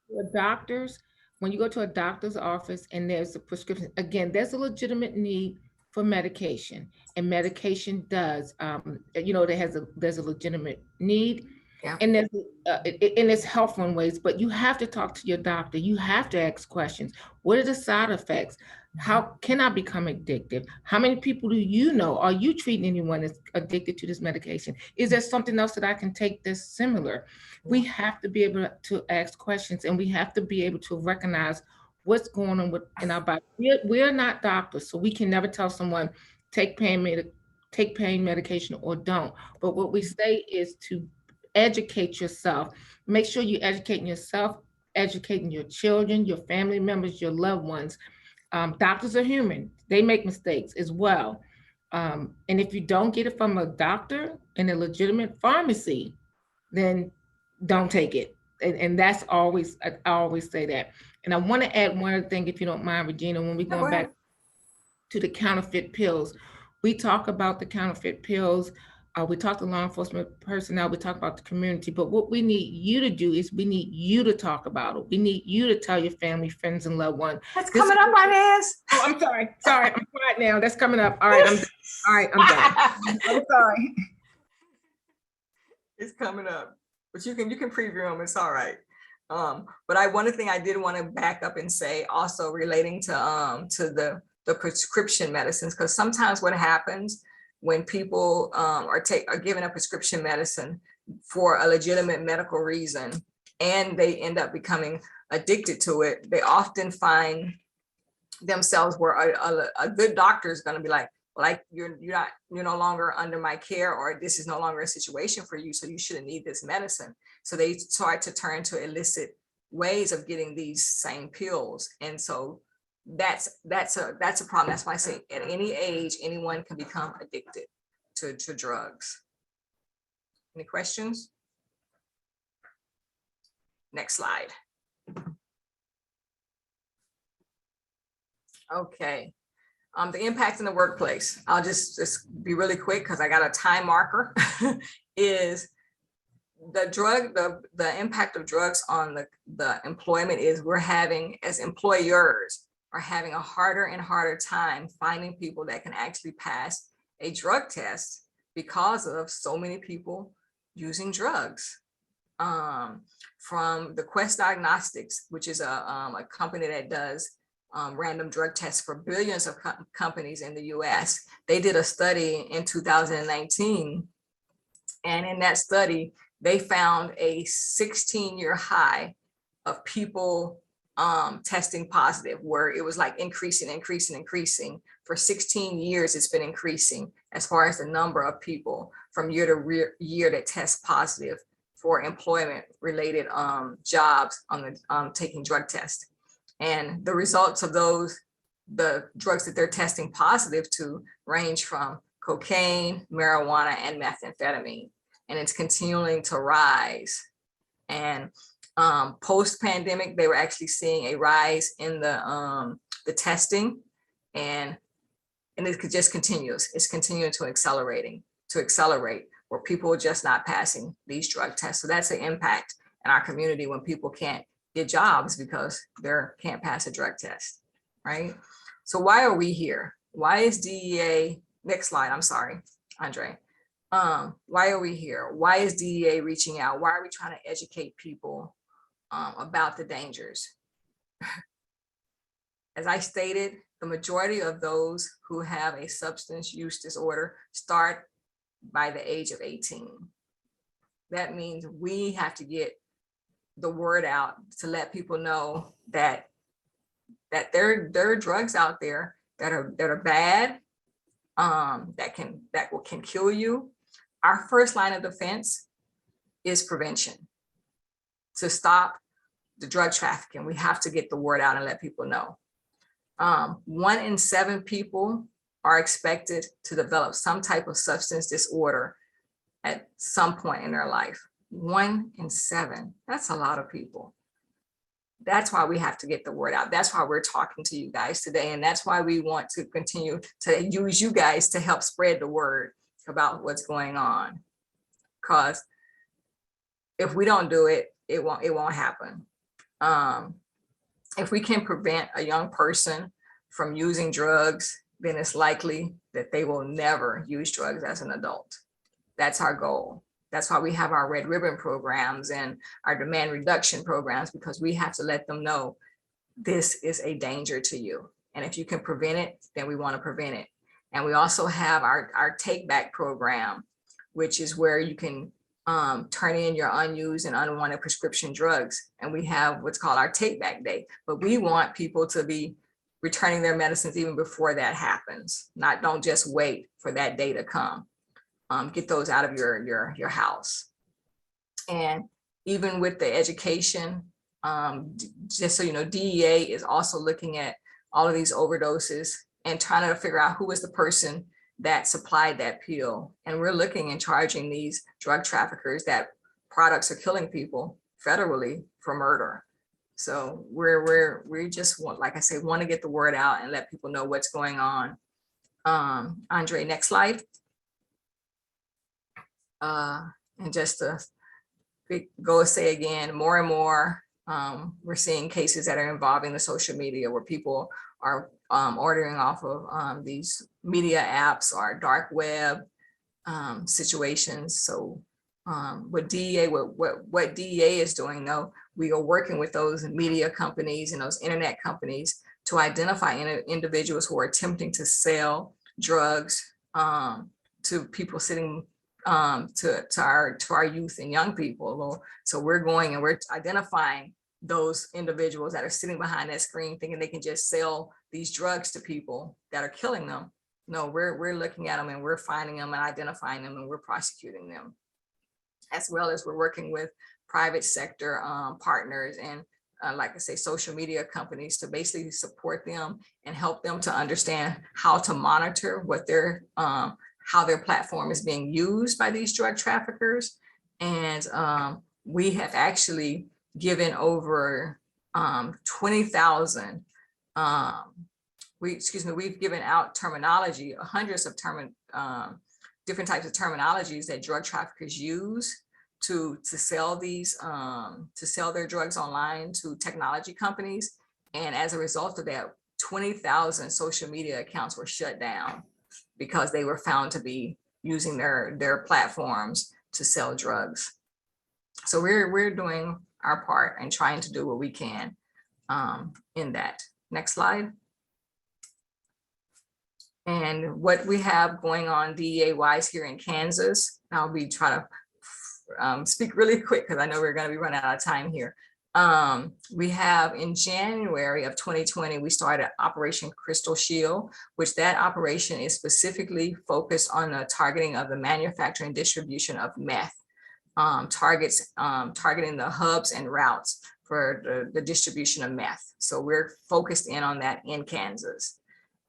When you go to a doctor's office and there's a prescription, again, there's a legitimate need for medication, and medication does, there's a legitimate need. Yeah. And it's helpful in ways, but you have to talk to your doctor. You have to ask questions. What are the side effects? How can I become addicted? How many people do you know? Are you treating anyone that's addicted to this medication? Is there something else that I can take that's similar? We have to be able to ask questions, and we have to be able to recognize what's going on in our body. We're not doctors, so we can never tell someone take pain medication or don't. But what we say is to educate yourself. Make sure you're educating yourself, educating your children, your family members, your loved ones. Doctors are human. They make mistakes as well. And if you don't get it from a doctor in a legitimate pharmacy, then don't take it. And that's always, I always say that. And I want to add one other thing, if you don't mind, Regina, when we go back to the counterfeit pills, we talk about the counterfeit pills We talk to law enforcement personnel, we talk about the community, but what we need you to do is we need you to talk about it. We need you to tell your family, friends, and loved ones. That's coming up on this. Oh, I'm sorry. I'm quiet now. That's coming up. All right, I'm done. I'm sorry. It's coming up, but you can preview them. It's all right. But one thing I did want to back up and say also relating to the prescription medicines, because sometimes what happens when people are given a prescription medicine for a legitimate medical reason and they end up becoming addicted to it, they often find themselves where a good doctor is going to be like you're no longer under my care, or this is no longer a situation for you, so you shouldn't need this medicine. So they start to turn to illicit ways of getting these same pills, and so that's a problem. That's why I say at any age anyone can become addicted to drugs. Any questions? Next slide. Okay. The impact in the workplace, I'll just be really quick because I got a time marker, is the impact of drugs on the employment is we're having, as employers, are having a harder and harder time finding people that can actually pass a drug test because of so many people using drugs. From the Quest Diagnostics, which is a company that does random drug tests for billions of companies in the US. They did a study in 2019. And in that study, they found a 16-year high of people testing positive, where it was like increasing. For 16 years, it's been increasing as far as the number of people from year to year that test positive for employment related jobs on the taking drug tests. And the results of the drugs that they're testing positive to range from cocaine, marijuana, and methamphetamine. And it's continuing to rise. And post-pandemic, they were actually seeing a rise in the testing, and it just continues. It's continuing to accelerate, where people are just not passing these drug tests. So that's an impact in our community when people can't get jobs because they can't pass a drug test, right? So why are we here? Why is DEA, next slide, I'm sorry, Andre. Why are we here? Why is DEA reaching out? Why are we trying to educate people about the dangers? As I stated, the majority of those who have a substance use disorder start by the age of 18. That means we have to get the word out to let people know that there are drugs out there that are bad, that can kill you. Our first line of defense is prevention. To stop the drug trafficking, we have to get the word out and let people know. 1 in 7 people are expected to develop some type of substance disorder at some point in their life. 1 in 7, that's a lot of people. That's why we have to get the word out. That's why we're talking to you guys today. And that's why we want to continue to use you guys to help spread the word about what's going on. Because if we don't do it, it won't happen. If we can prevent a young person from using drugs, then it's likely that they will never use drugs as an adult. That's our goal. That's why we have our red ribbon programs and our demand reduction programs, because we have to let them know this is a danger to you. And if you can prevent it, then we want to prevent it. And we also have our take back program, which is where you can turn in your unused and unwanted prescription drugs. And we have what's called our take back day. But we want people to be returning their medicines even before that happens. Don't just wait for that day to come. Get those out of your house. And even with the education, just so you know, DEA is also looking at all of these overdoses and trying to figure out who was the person that supplied that pill. And we're looking and charging these drug traffickers that products are killing people federally for murder. So we just want, like I say, want to get the word out and let people know what's going on. Andre, next slide. And just to go say again, more and more, we're seeing cases that are involving the social media where people are ordering off of these media apps or dark web situations. So what DEA is doing, though, we are working with those media companies and those internet companies to identify individuals who are attempting to sell drugs to people sitting to our youth and young people. So we're going and we're identifying those individuals that are sitting behind that screen thinking they can just sell these drugs to people that are killing them. No, we're looking at them and we're finding them and identifying them and we're prosecuting them. As well as we're working with private sector partners and like I say, social media companies to basically support them and help them to understand how to monitor what their how their platform is being used by these drug traffickers. And we have actually given over 20,000 we've given out terminology, hundreds of different types of terminologies that drug traffickers use to sell these, to sell their drugs online to technology companies. And as a result of that, 20,000 social media accounts were shut down because they were found to be using their platforms to sell drugs. So we're doing our part and trying to do what we can in that. Next slide. And what we have going on DEA-wise here in Kansas, I'll be trying to speak really quick because I know we're going to be running out of time here. We have in January of 2020, we started Operation Crystal Shield, which that operation is specifically focused on the targeting of the manufacturing and distribution of meth, targeting the hubs and routes for the distribution of meth. So we're focused in on that in Kansas.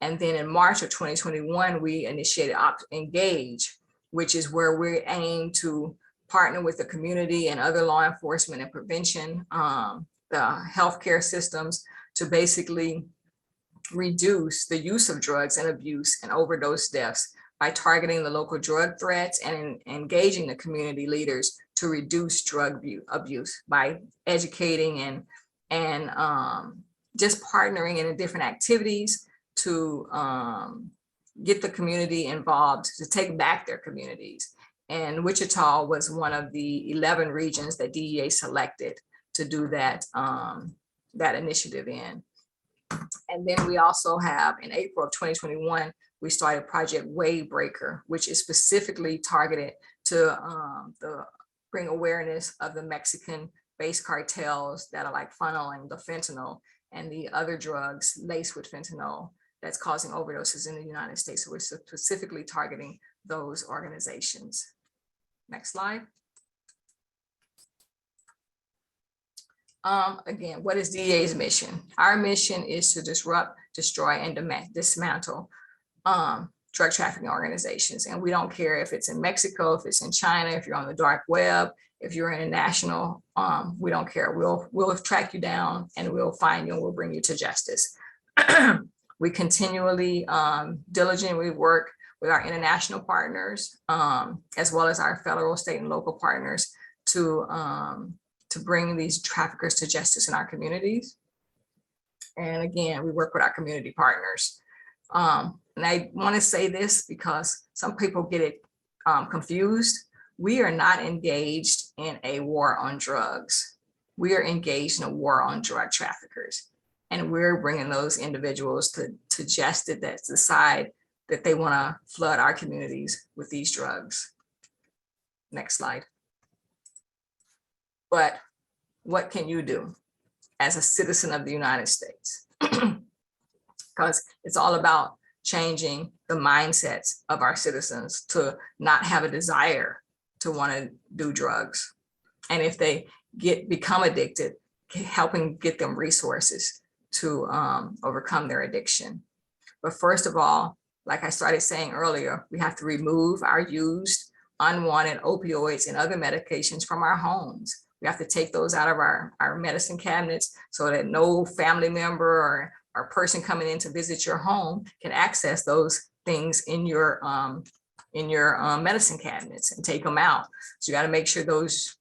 And then in March of 2021, we initiated Engage, which is where we aim to partner with the community and other law enforcement and prevention, the healthcare systems to basically reduce the use of drugs and abuse and overdose deaths by targeting the local drug threats and engaging the community leaders to reduce drug abuse by educating and just partnering in different activities to get the community involved, to take back their communities. And Wichita was one of the 11 regions that DEA selected to do that, that initiative in. And then we also have in April of 2021, we started Project Wavebreaker, which is specifically targeted to bring awareness of the Mexican-based cartels that are like funneling the fentanyl and the other drugs laced with fentanyl that's causing overdoses in the United States. So we're specifically targeting those organizations. Next slide. Again, what is DEA's mission? Our mission is to disrupt, destroy, and dismantle drug trafficking organizations. And we don't care if it's in Mexico, if it's in China, if you're on the dark web, if you're international, we don't care. We'll track you down and we'll find you and we'll bring you to justice. We continually, diligently work with our international partners, as well as our federal, state, and local partners to bring these traffickers to justice in our communities. And again, we work with our community partners. And I want to say this because some people get it confused. We are not engaged in a war on drugs. We are engaged in a war on drug traffickers. And we're bringing those individuals to justice that decide that they want to flood our communities with these drugs. Next slide. But what can you do as a citizen of the United States? Because it's all about changing the mindsets of our citizens to not have a desire to want to do drugs. And if they become addicted, helping get them resources to overcome their addiction. But first of all, like I started saying earlier, we have to remove our used, unwanted opioids and other medications from our homes. We have to take those out of our medicine cabinets so that no family member or person coming in to visit your home can access those things in your in your medicine cabinets and take them out. So you got to make sure those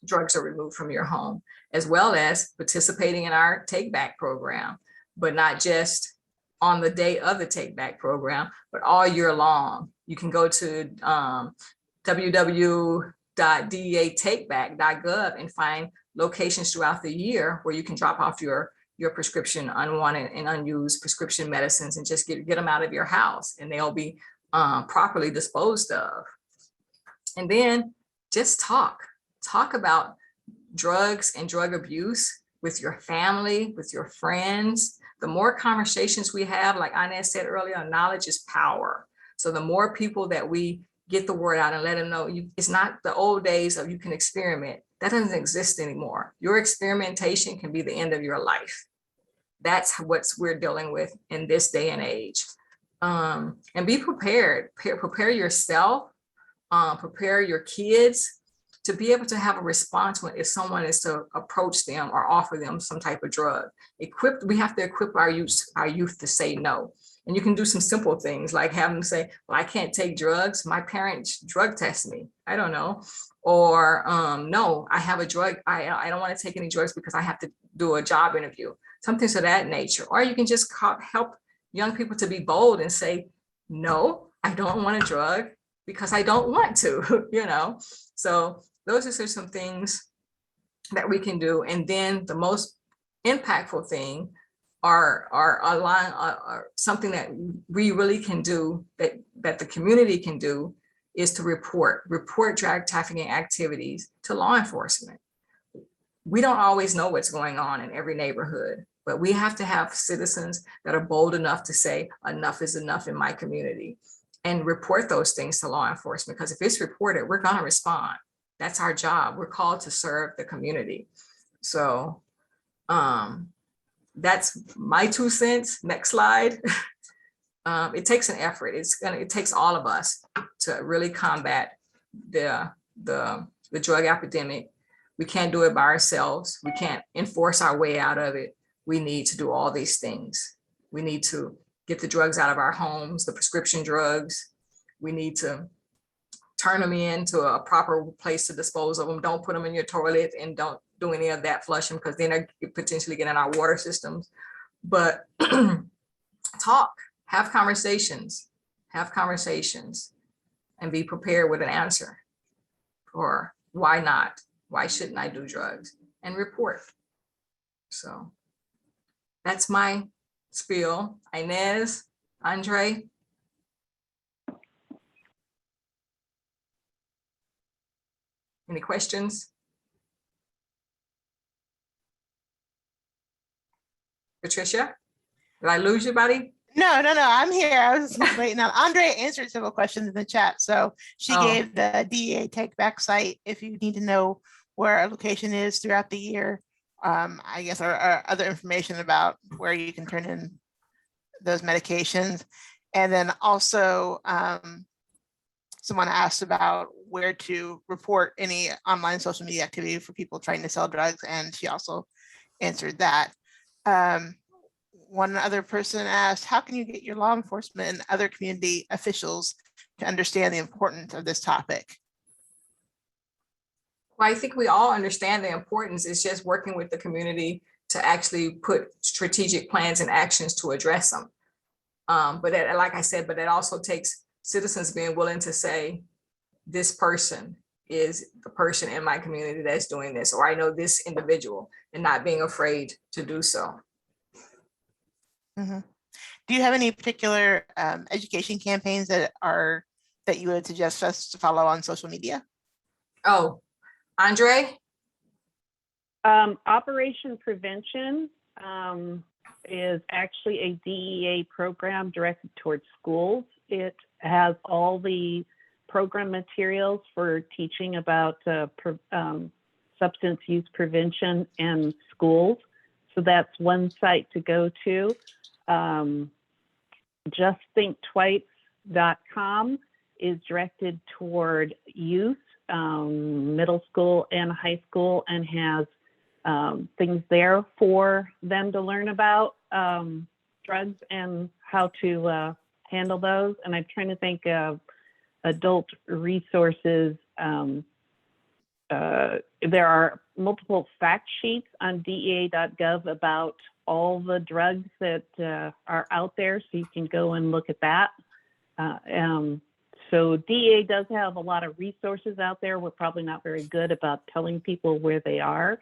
drugs are removed from your home, as well as participating in our take back program, but not just on the day of the take back program, but all year long. You can go to www.deatakeback.gov and find locations throughout the year where you can drop off your prescription unwanted and unused prescription medicines and just get them out of your house, and they'll be properly disposed of. And then just talk about drugs and drug abuse with your family, with your friends. The more conversations we have, like Inez said earlier, knowledge is power. So the more people that we get the word out and let them know, it's not the old days of you can experiment. That doesn't exist anymore. Your experimentation can be the end of your life. That's what we're dealing with in this day and age. And be prepared. Prepare yourself, prepare your kids to be able to have a response when if someone is to approach them or offer them some type of drug. We have to equip our youth to say no. And you can do some simple things like have them say, well, I can't take drugs. My parents drug test me. I don't know. Or no, I have a drug. I don't want to take any drugs because I have to do a job interview. Something to that nature. Or you can just help young people to be bold and say, no, I don't want a drug because I don't want to, So those are some things that we can do. And then the most impactful thing are something that we really can do, that the community can do, is to report drug trafficking activities to law enforcement. We don't always know what's going on in every neighborhood, but we have to have citizens that are bold enough to say enough is enough in my community and report those things to law enforcement. Because if it's reported, we're going to respond. That's our job. We're called to serve the community. So that's my 2 cents. Next slide. It takes an effort. It takes all of us to really combat the drug epidemic. We can't do it by ourselves. We can't enforce our way out of it. We need to do all these things. We need to get the drugs out of our homes, the prescription drugs. We need to turn them into a proper place to dispose of them. Don't put them in your toilet and don't do any of that, flush them, because then they potentially get in our water systems. But talk, have conversations, and be prepared with an answer for why not, why shouldn't I do drugs, and report. So that's my spiel. Inez, Andre. Any questions? Patricia, did I lose you, buddy? No, I'm here. I was waiting on Andre answered several questions in the chat. So she gave the DEA Take Back site if you need to know where a location is throughout the year. I guess or other information about where you can turn in those medications. And then also someone asked about where to report any online social media activity for people trying to sell drugs, and she also answered that. One other person asked, how can you get your law enforcement and other community officials to understand the importance of this topic? Well, I think we all understand the importance. It's just working with the community to actually put strategic plans and actions to address them. But like I said, but it also takes citizens being willing to say, this person is the person in my community that's doing this, or I know this individual, and not being afraid to do so. Mm-hmm. Do you have any particular education campaigns that you would suggest us to follow on social media? Oh, Andre? Operation Prevention is actually a DEA program directed towards schools. It has all the program materials for teaching about substance use prevention in schools. So that's one site to go to. JustThinkTwice.com is directed toward youth, middle school and high school, and has things there for them to learn about drugs and how to handle those. And I'm trying to think of adult resources. There are multiple fact sheets on DEA.gov about all the drugs that are out there, so you can go and look at that. So DEA does have a lot of resources out there. We're probably not very good about telling people where they are.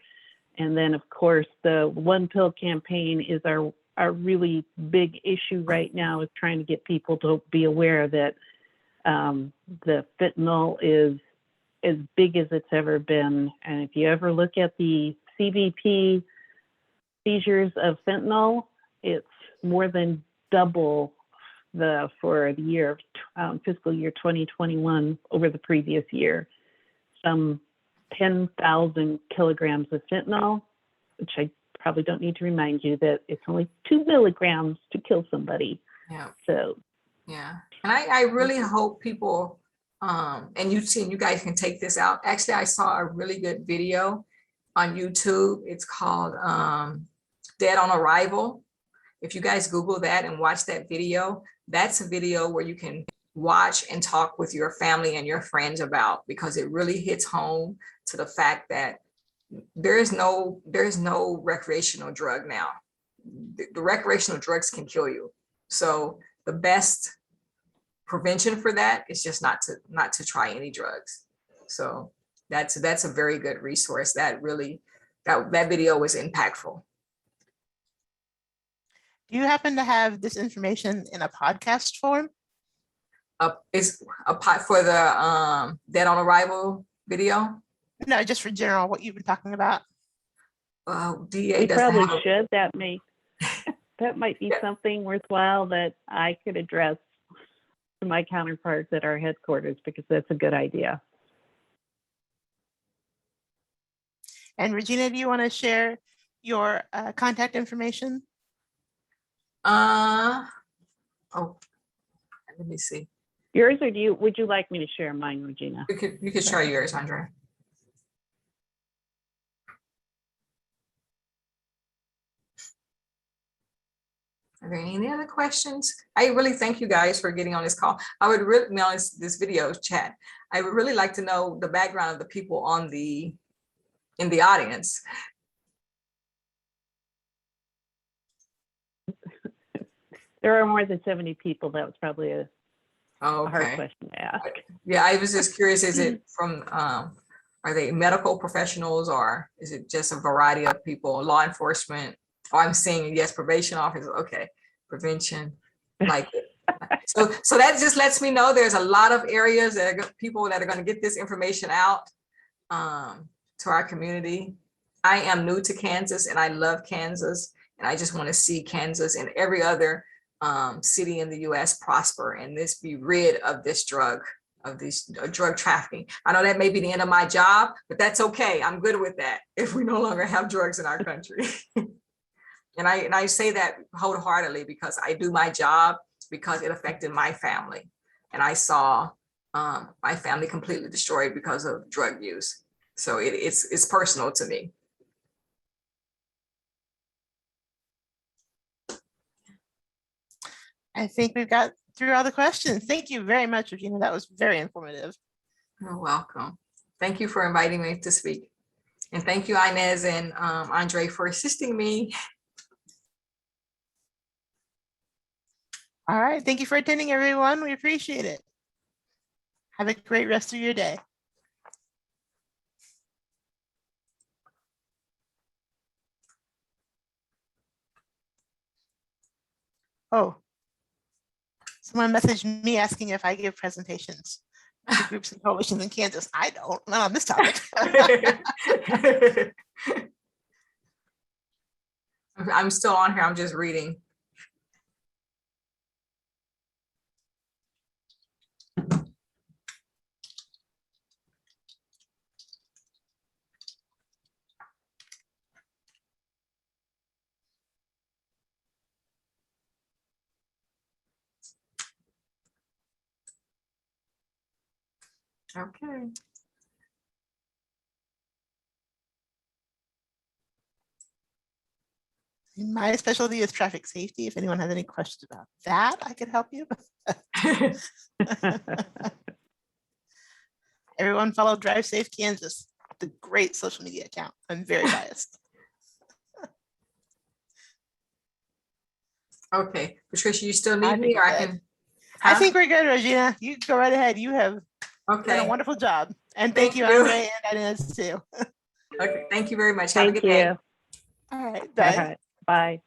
And then, of course, the One Pill campaign is our really big issue right now, is trying to get people to be aware that the fentanyl is as big as it's ever been. And if you ever look at the CBP seizures of fentanyl, it's more than double for the year of fiscal year 2021 over the previous year. Some 10,000 kilograms of fentanyl, which I probably don't need to remind you that it's only 2 milligrams to kill somebody. Yeah. So, yeah. And I really hope people, and you guys can take this out. Actually, I saw a really good video on YouTube. It's called Dead on Arrival. If you guys Google that and watch that video, that's a video where you can watch and talk with your family and your friends about, because it really hits home to the fact that there is no recreational drug now. The recreational drugs can kill you. So the best prevention for that is just not to try any drugs. So that's a very good resource. That video was impactful. Do you happen to have this information in a podcast form? Is a pot for the Dead on Arrival video? No, just for general, what you've been talking about. DA we doesn't probably have should. That might be something worthwhile that I could address to my counterparts at our headquarters, because that's a good idea. And Regina, do you want to share your contact information? let me see. Yours, or would you like me to share mine, Regina? You could share yours, Andre. Are there any other questions? I really thank you guys for getting on this call. I would really be on this video chat. I would really like to know the background of the people in the audience. There are more than 70 people. That was probably a hard Okay. question to ask. Yeah, I was just curious, is it from, are they medical professionals, or is it just a variety of people, law enforcement? Oh, I'm seeing, yes, probation officers, okay, prevention, like it. So that just lets me know there's a lot of areas that are people that are going to get this information out to our community. I am new to Kansas and I love Kansas, and I just want to see Kansas and every other city in the US prosper, and this be rid of this drug trafficking. I know that may be the end of my job, but that's okay. I'm good with that if we no longer have drugs in our country. And I say that wholeheartedly, because I do my job because it affected my family, and I saw my family completely destroyed because of drug use. So it's personal to me. I think we've got through all the questions. Thank you very much, Regina. That was very informative. You're welcome. Thank you for inviting me to speak. And thank you, Inez and Andre, for assisting me. All right. Thank you for attending, everyone. We appreciate it. Have a great rest of your day. Oh, someone messaged me asking if I give presentations to groups and coalitions in Kansas. I don't, not on this topic. I'm still on here. I'm just reading. Okay. My specialty is traffic safety. If anyone has any questions about that, I could help you. Everyone follow Drive Safe Kansas, the great social media account. I'm very biased. Okay, Patricia, you still I need think me or we're I good. can? I Huh? think we're good, Regina. You go right ahead. You have done a Okay, wonderful job. And Thank thank you, you. Andre and Inez too. okay, thank you very much. Have a Thank good day. you. All right, All bye. right. Bye.